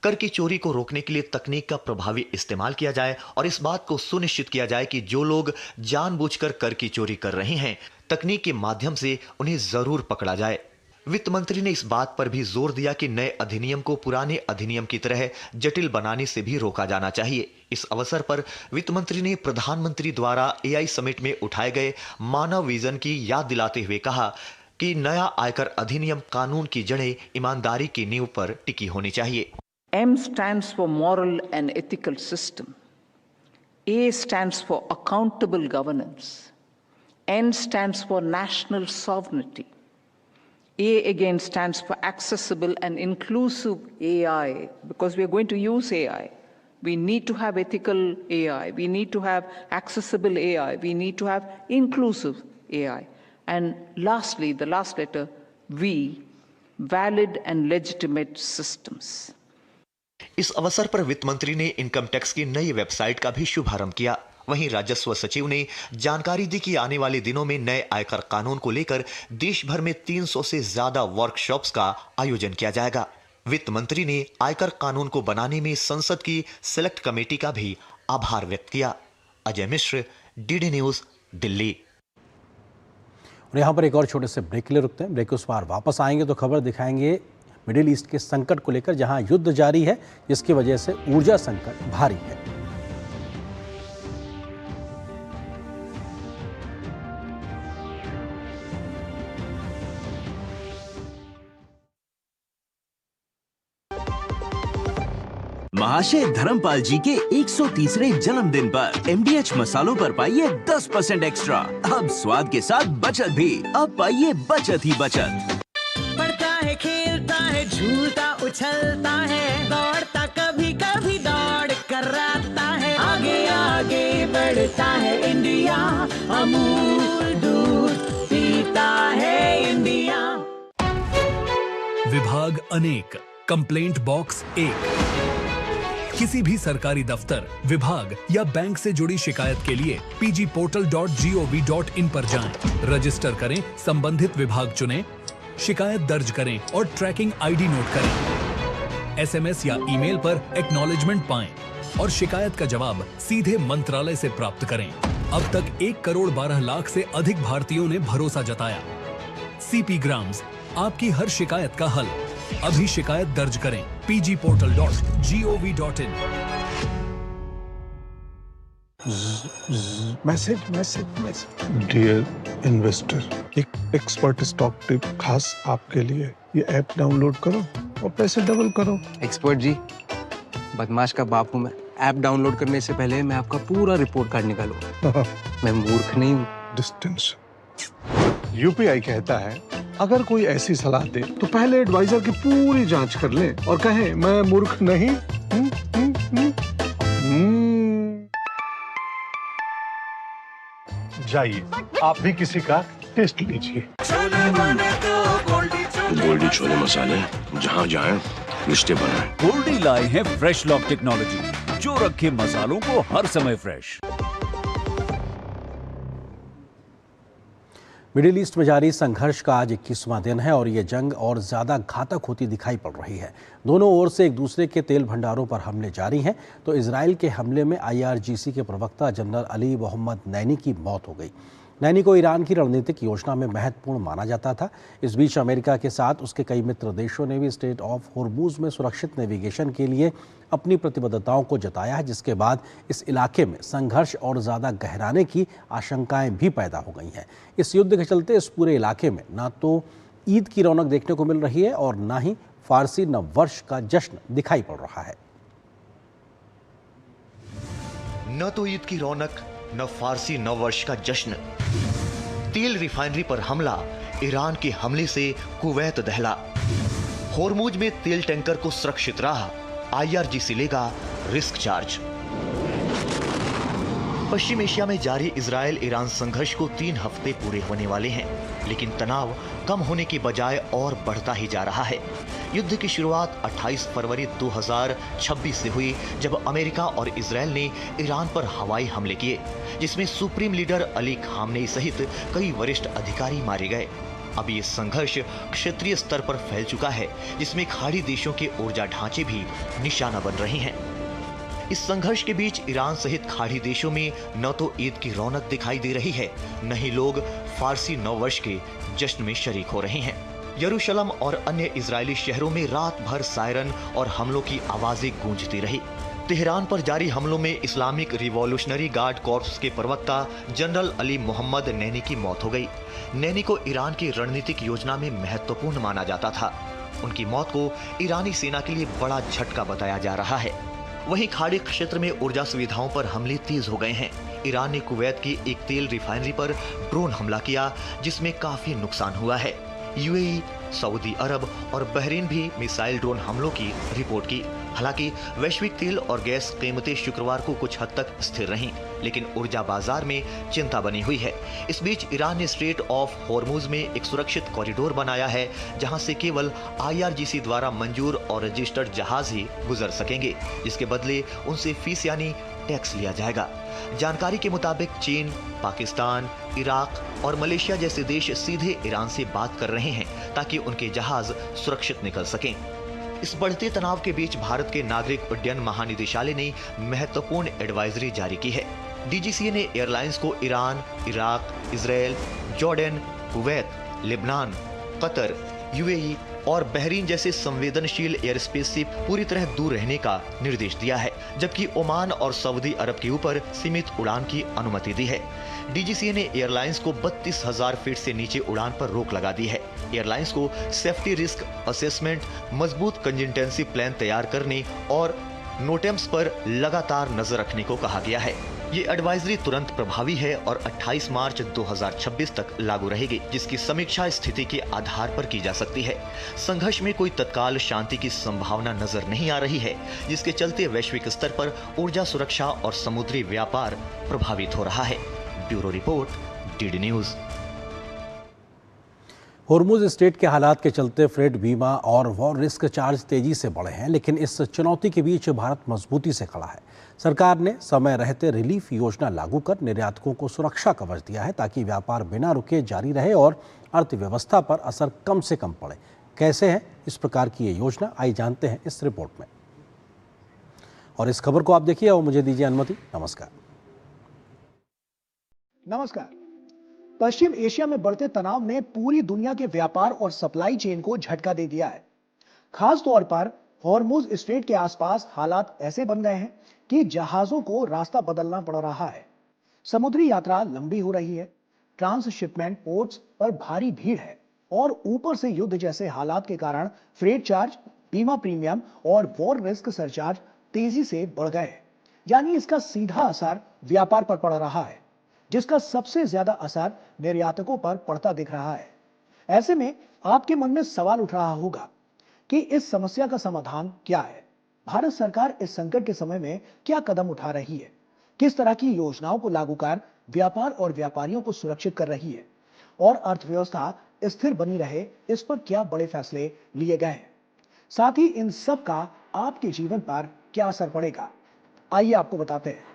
कर की चोरी को रोकने के लिए तकनीक का प्रभावी इस्तेमाल किया जाए और इस बात को सुनिश्चित किया जाए कि जो लोग जानबूझकर कर की चोरी कर रहे हैं, तकनीक के माध्यम से उन्हें जरूर पकड़ा जाए। वित्त मंत्री ने इस बात पर भी जोर दिया कि नए अधिनियम को पुराने अधिनियम की तरह जटिल बनाने से भी रोका जाना चाहिए। इस अवसर पर वित्त मंत्री ने प्रधानमंत्री द्वारा AI समिट में उठाए गए मानव विजन की याद दिलाते हुए कहा कि नया आयकर अधिनियम कानून की जड़ें ईमानदारी की नींव पर टिकी होनी चाहिए। M stands for moral and ethical system. A stands for accountable governance. N stands for national sovereignty. A again stands for accessible and inclusive AI, because we are going to use AI. We need to have ethical AI. We need to have accessible AI. We need to have inclusive AI. And lastly, the last letter, V, valid and legitimate systems. इस अवसर पर वित्त मंत्री ने income tax की नई website का भी शुभारंभ किया वहीं राजस्व सचिव ने जानकारी दी कि आने वाले दिनों में नए आयकर कानून को लेकर देश भर में 300 से ज्यादा वर्कशॉप्स का आयोजन किया जाएगा। वित्त मंत्री ने आयकर कानून को बनाने में संसद की सिलेक्ट कमेटी का भी आभार व्यक्त किया। Ajay Mishra, DD news, Delhi. और यहाँ पर एक और छोटे से ब्रेक के लिए रुकते हैं। ब्रेक के उस पार वापस आएंगे तो खबर दिखाएंगे मिडिल ईस्ट के संकट को लेकर, जहां युद्ध जारी है, जिसकी वजह से ऊर्जा संकट भारी है। महाशय धर्मपाल जी के 130वें जन्मदिन पर MDH मसालों पर पाइए 10% एक्स्ट्रा। अब स्वाद के साथ बचत भी। अब पाइए बचत ही बचत। पढ़ता है, खेलता है, झूलता उछलता है, दौड़ता कभी कभी दौड़ कराता है, आगे आगे बढ़ता है इंडिया, अमूल दूध पीता है इंडिया। विभाग अनेक, कंप्लेंट बॉक्स 1। किसी भी सरकारी दफ्तर, विभाग या बैंक से जुड़ी शिकायत के लिए pgportal.gov.in पर जाएं, रजिस्टर करें, संबंधित विभाग चुनें, शिकायत दर्ज करें और ट्रैकिंग आईडी नोट करें। SMS या ईमेल पर एक्नॉलेजमेंट पाएं और शिकायत का जवाब सीधे मंत्रालय से प्राप्त करें। अब तक 1 करोड़ 12 लाख से अधिक भारतीयों ने भरोसा जताया। CP ग्राम्स, आपकी हर शिकायत का हल। अभी शिकायत दर्ज करें pgportal.gov.in। मैसेज। डियर इन्वेस्टर, एक एक्सपर्ट स्टॉक टिप खास आपके लिए। ये ऐप डाउनलोड करो और पैसे डबल करो। एक्सपर्ट जी, बदमाश का बाप हूँ मैं। ऐप डाउनलोड करने से पहले मैं आपका पूरा रिपोर्ट कार्ड निकालूंगा। मैं मूर्ख नहीं हूँ। डिस्टेंस। UPI कहता है, अगर कोई ऐसी सलाह दे तो पहले एडवाइजर की पूरी जांच कर ले और कहे मैं मूर्ख नहीं। जाइए, आप भी किसी का टेस्ट लीजिए। गोल्डी छोले मसाले, जहाँ जाएं रिश्ते बनाएं। गोल्डी लाए हैं फ्रेश लॉक टेक्नोलॉजी, जो रखे मसालों को हर समय फ्रेश। मिडिल ईस्ट में जारी संघर्ष का आज 21वां दिन है और ये जंग और ज़्यादा घातक होती दिखाई पड़ रही है। दोनों ओर से एक दूसरे के तेल भंडारों पर हमले जारी हैं। तो इजराइल के हमले में IRGC के प्रवक्ता जनरल अली मोहम्मद नैनी की मौत हो गई। नैनी को ईरान की रणनीतिक योजना में महत्वपूर्ण माना जाता था। इस बीच अमेरिका के साथ उसके कई मित्र देशों ने भी स्ट्रेट ऑफ होर्मुज में सुरक्षित नेविगेशन के लिए अपनी प्रतिबद्धताओं को जताया है, जिसके बाद इस इलाके में संघर्ष और ज़्यादा गहराने की आशंकाएं भी पैदा हो गई हैं। इस युद्ध के चलते इस पूरे इलाके में ना तो ईद की रौनक देखने को मिल रही है और ना ही फारसी नववर्ष का जश्न दिखाई पड़ रहा है। न तो ईद की रौनक, न फारसी नववर्ष का जश्न। तेल रिफाइनरी पर हमला, ईरान के हमले से कुवैत दहला। होर्मुज में तेल टैंकर को सुरक्षित रहा, IRGC लेगा रिस्क चार्ज। पश्चिम एशिया में जारी इजराइल ईरान संघर्ष को 3 हफ्ते पूरे होने वाले हैं, लेकिन तनाव कम होने की बजाय और बढ़ता ही जा रहा है। युद्ध की शुरुआत 28 फरवरी 2026 से हुई, जब अमेरिका और इजराइल ने ईरान पर हवाई हमले किए, जिसमें सुप्रीम लीडर अली खामनेई सहित कई वरिष्ठ अधिकारी मारे गए। अब ये संघर्ष क्षेत्रीय स्तर पर फैल चुका है, जिसमें खाड़ी देशों के ऊर्जा ढांचे भी निशाना बन रहे हैं। इस संघर्ष के बीच ईरान सहित खाड़ी देशों में न तो ईद की रौनक दिखाई दे रही है, न ही लोग फारसी नववर्ष के जश्न में शरीक हो रहे हैं। यरूशलेम और अन्य इजरायली शहरों में रात भर सायरन और हमलों की आवाजें गूंजती रही। तेहरान पर जारी हमलों में इस्लामिक रिवॉल्यूशनरी गार्ड कॉर्प्स के प्रवक्ता जनरल अली मोहम्मद नैनी की मौत हो गई। नैनी को ईरान की रणनीतिक योजना में महत्वपूर्ण माना जाता था। उनकी मौत को ईरानी सेना के लिए बड़ा झटका बताया जा रहा है। वहीं खाड़ी क्षेत्र में ऊर्जा सुविधाओं पर हमले तेज हो गए हैं। ईरान ने कुवैत की एक तेल रिफाइनरी पर ड्रोन हमला किया, जिसमें काफी नुकसान हुआ है। UAE, सऊदी अरब और बहरीन भी मिसाइल ड्रोन हमलों की रिपोर्ट की। हालांकि वैश्विक तेल और गैस कीमतें शुक्रवार को कुछ हद तक स्थिर रहीं, लेकिन ऊर्जा बाजार में चिंता बनी हुई है। इस बीच ईरान ने स्ट्रेट ऑफ होर्मुज में एक सुरक्षित कॉरिडोर बनाया है, जहां से केवल IRGC द्वारा मंजूर और रजिस्टर्ड जहाज ही गुजर सकेंगे, जिसके बदले उनसे फीस यानी टैक्स लिया जाएगा। जानकारी के मुताबिक चीन, पाकिस्तान, इराक और मलेशिया जैसे देश सीधे ईरान से बात कर रहे हैं ताकि उनके जहाज सुरक्षित निकल सकें। इस बढ़ते तनाव के बीच भारत के नागरिक उड्डयन महानिदेशालय ने महत्वपूर्ण एडवाइजरी जारी की है। डीजीसीए ने एयरलाइंस को Iran, Iraq, Israel, Jordan, Kuwait, Lebanon, Qatar, UAE और बहरीन जैसे संवेदनशील एयर स्पेस से पूरी तरह दूर रहने का निर्देश दिया है, जबकि ओमान और सऊदी अरब के ऊपर सीमित उड़ान की अनुमति दी है। डीजीसीए ने एयरलाइंस को 32,000 फीट से नीचे उड़ान पर रोक लगा दी है। एयरलाइंस को सेफ्टी रिस्क असेसमेंट, मजबूत कंटिजेंसी प्लान तैयार करने और नोटेम्स पर लगातार नजर रखने को कहा गया है। ये एडवाइजरी तुरंत प्रभावी है और 28 मार्च 2026 तक लागू रहेगी, जिसकी समीक्षा स्थिति के आधार पर की जा सकती है। संघर्ष में कोई तत्काल शांति की संभावना नजर नहीं आ रही है, जिसके चलते वैश्विक स्तर पर ऊर्जा सुरक्षा और समुद्री व्यापार प्रभावित हो रहा है। Bureau report, DD news. Hormuz strait के हालात के चलते फ्रेट बीमा और वॉर रिस्क चार्ज तेजी से बढ़े हैं, लेकिन इस चुनौती के बीच भारत मजबूती से खड़ा है। सरकार ने समय रहते रिलीफ योजना लागू कर निर्यातकों को सुरक्षा कवच दिया है ताकि व्यापार बिना रुके जारी रहे और अर्थव्यवस्था पर असर कम से कम पड़े। कैसे है इस प्रकार की ये योजना, आइए जानते हैं इस रिपोर्ट में। और इस खबर को आप देखिए और मुझे दीजिए अनुमति। नमस्कार। पश्चिम एशिया में बढ़ते तनाव ने पूरी दुनिया के व्यापार और सप्लाई चेन को झटका दे दिया है। खास तौर पर हॉर्मुज स्ट्रेट के आसपास हालात ऐसे बन गए हैं कि जहाजों को रास्ता बदलना पड़ रहा है। समुद्री यात्रा लंबी हो रही है, ट्रांसशिपमेंट पोर्ट्स पर भारी भीड़ है और ऊपर से युद्ध जैसे हालात के कारण फ्रेट चार्ज, बीमा प्रीमियम और वॉर रिस्क सरचार्ज तेजी से बढ़ गए। यानी इसका सीधा असर व्यापार पर पड़ रहा है, जिसका सबसे ज्यादा असर निर्यातकों पर पड़ता दिख रहा है। ऐसे में आपके मन में सवाल उठ रहा होगा कि इस समस्या का समाधान क्या है? भारत सरकार इस संकट के समय में क्या कदम उठा रही है? किस तरह की योजनाओं को लागू कर व्यापार और व्यापारियों को सुरक्षित कर रही है और अर्थव्यवस्था स्थिर बनी रहे, इस पर क्या बड़े फैसले लिए गए हैं? साथ ही इन सब का आपके जीवन पर क्या असर पड़ेगा, आइए आपको बताते हैं।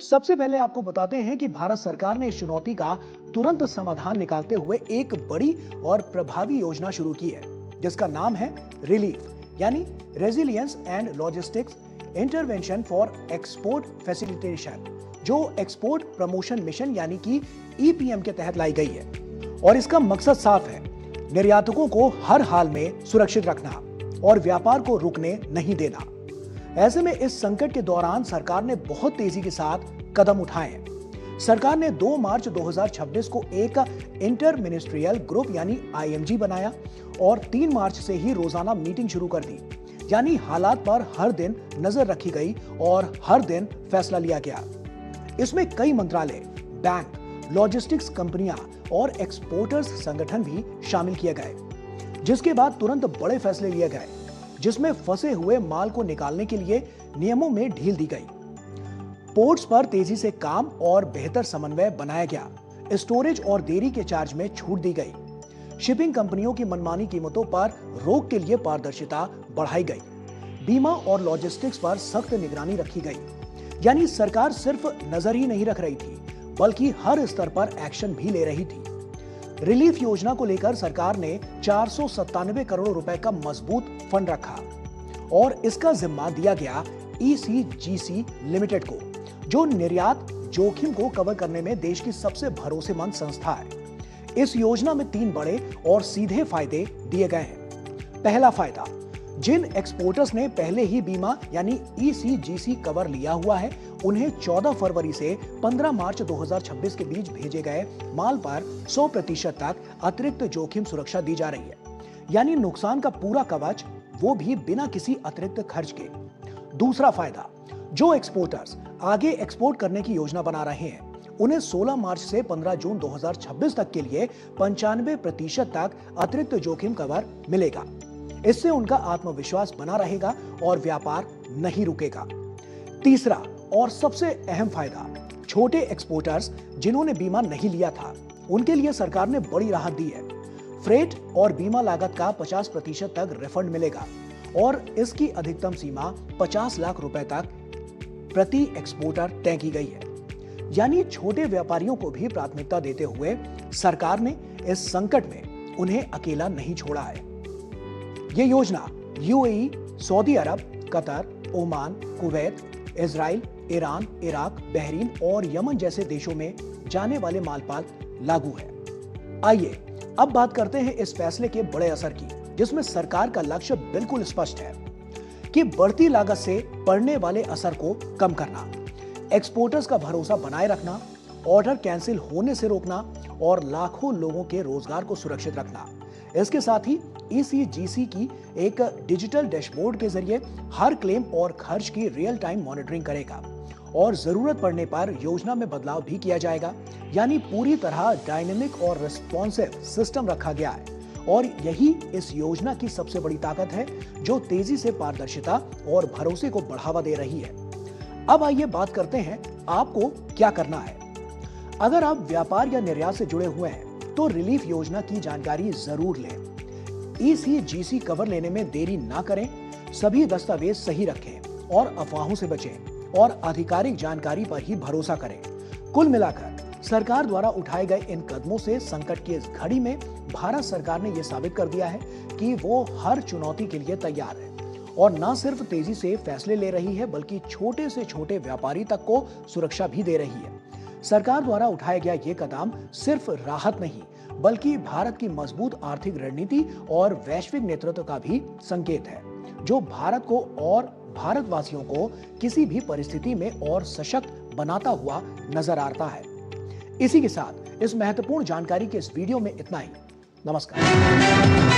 सबसे पहले आपको बताते हैं कि भारत सरकार ने इस चुनौती का तुरंत समाधान निकालते हुए एक बड़ी और प्रभावी योजना शुरू की है, जिसका नाम है रिलीफ, यानी resilience and logistics intervention for export facilitation, जो एक्सपोर्ट प्रमोशन मिशन यानी कि ईपीएम के तहत लाई गई है। और इसका मकसद साफ है, निर्यातकों को हर हाल में सुरक्षित रखना और व्यापार को रुकने नहीं देना। ऐसे में इस संकट के दौरान सरकार ने बहुत तेजी के साथ कदम उठाए हैं। सरकार ने 2 मार्च 2026 को एक इंटर मिनिस्ट्रियल ग्रुप यानी आईएमजी बनाया और 3 मार्च से ही रोजाना मीटिंग शुरू कर दी। यानी हालात पर हर दिन नजर रखी गई और हर दिन फैसला लिया गया। इसमें कई मंत्रालय, बैंक, लॉजिस्टिक्स कंपनियां और एक्सपोर्टर्स संगठन भी शामिल किए गए, जिसके बाद तुरंत बड़े फैसले लिए गए, जिसमें फंसे हुए माल को निकालने के लिए नियमों में ढील दी गई, पोर्ट्स पर तेजी से काम और बेहतर समन्वय बनाया गया, स्टोरेज और देरी के चार्ज में छूट दी गई, शिपिंग कंपनियों की मनमानी कीमतों पर रोक के लिए पारदर्शिता बढ़ाई गई, बीमा और लॉजिस्टिक्स पर सख्त निगरानी रखी गई। यानी सरकार सिर्फ नजर ही नहीं रख रही थी, बल्कि हर स्तर पर एक्शन भी ले रही थी। रिलीफ योजना को लेकर सरकार ने 497 करोड़ रुपए का मजबूत फंड रखा और इसका जिम्मा दिया गया ECGC लिमिटेड को, जो निर्यात जोखिम को कवर करने में देश की सबसे भरोसेमंद संस्था है। इस योजना में 3 बड़े और सीधे फायदे दिए गए हैं। पहला फायदा, जिन एक्सपोर्टर्स ने पहले ही बीमा यानी ECGC कवर लिया हुआ है, उन्हें 14 फरवरी से 15 मार्च 2026 के बीच भेजे गए माल पर 100% तक अतिरिक्त जोखिम सुरक्षा दी जा रही है। यानी नुकसान का पूरा कवच, वो भी बिना किसी अतिरिक्त खर्च के। दूसरा फायदा, जो एक्सपोर्टर्स आगे एक्सपोर्ट करने की योजना बना रहे हैं, उन्हें 16 मार्च से 15 जून 2026 तक के लिए 95% तक अतिरिक्त जोखिम कवर मिलेगा। इससे उनका आत्मविश्वास बना रहेगा और व्यापार नहीं रुकेगा। तीसरा और सबसे अहम फायदा, छोटे एक्सपोर्टर्स जिन्होंने बीमा नहीं लिया था, उनके लिए सरकार ने बड़ी राहत दी है। फ्रेट और बीमा लागत का 50% तक रिफंड मिलेगा और इसकी अधिकतम सीमा 50 लाख रुपए तक प्रति एक्सपोर्टर तय की गई है। यानी छोटे व्यापारियों को भी प्राथमिकता देते हुए सरकार ने इस संकट में उन्हें अकेला नहीं छोड़ा है। यह योजना UAE, Saudi Arab, Qatar, Oman, Kuwait, Israel, Iran, Iraq, Bahrain और यमन जैसे देशों में जाने वाले माल पर लागू है। आइए अब बात करते हैं इस फैसले के बड़े असर की, जिसमें सरकार का लक्ष्य बिल्कुल स्पष्ट है कि बढ़ती लागत से पड़ने वाले असर को कम करना, एक्सपोर्टर्स का भरोसा बनाए रखना, ऑर्डर कैंसिल होने से रोकना और लाखों लोगों के रोजगार को सुरक्षित रखना। इसके साथ ही ECGC की एक डिजिटल डैशबोर्ड के जरिए हर क्लेम और खर्च की रियल टाइम मॉनिटरिंग करेगा और जरूरत पड़ने पर योजना में बदलाव भी किया जाएगा। यानी पूरी तरह डायनेमिक और रिस्पॉन्सिव सिस्टम रखा गया है और यही इस योजना की सबसे बड़ी ताकत है, जो तेजी से पारदर्शिता और भरोसे को बढ़ावा दे रही है। अब आइए बात करते हैं आपको क्या करना है। अगर आप व्यापार या निर्यात से जुड़े हुए हैं तो रिलीफ योजना की जानकारी जरूर लें। ECGC कवर लेने में देरी ना करें, सभी दस्तावेज सही रखें और अफवाहों से बचें और आधिकारिक जानकारी पर ही भरोसा करें। कुल मिलाकर सरकार द्वारा उठाए गए इन कदमों से संकट की इस घड़ी में भारत सरकार ने यह साबित कर दिया है कि वो हर चुनौती के लिए तैयार है और न सिर्फ तेजी से फैसले ले रही है, बल्कि छोटे से छोटे व्यापारी तक को सुरक्षा भी दे रही है। सरकार द्वारा उठाया गया ये कदम सिर्फ राहत नहीं, बल्कि भारत की मजबूत आर्थिक रणनीति और वैश्विक नेतृत्व का भी संकेत है, जो भारत को और भारतवासियों को किसी भी परिस्थिति में और सशक्त बनाता हुआ नजर आता है। इसी के साथ इस महत्वपूर्ण जानकारी के इस वीडियो में इतना ही। नमस्कार।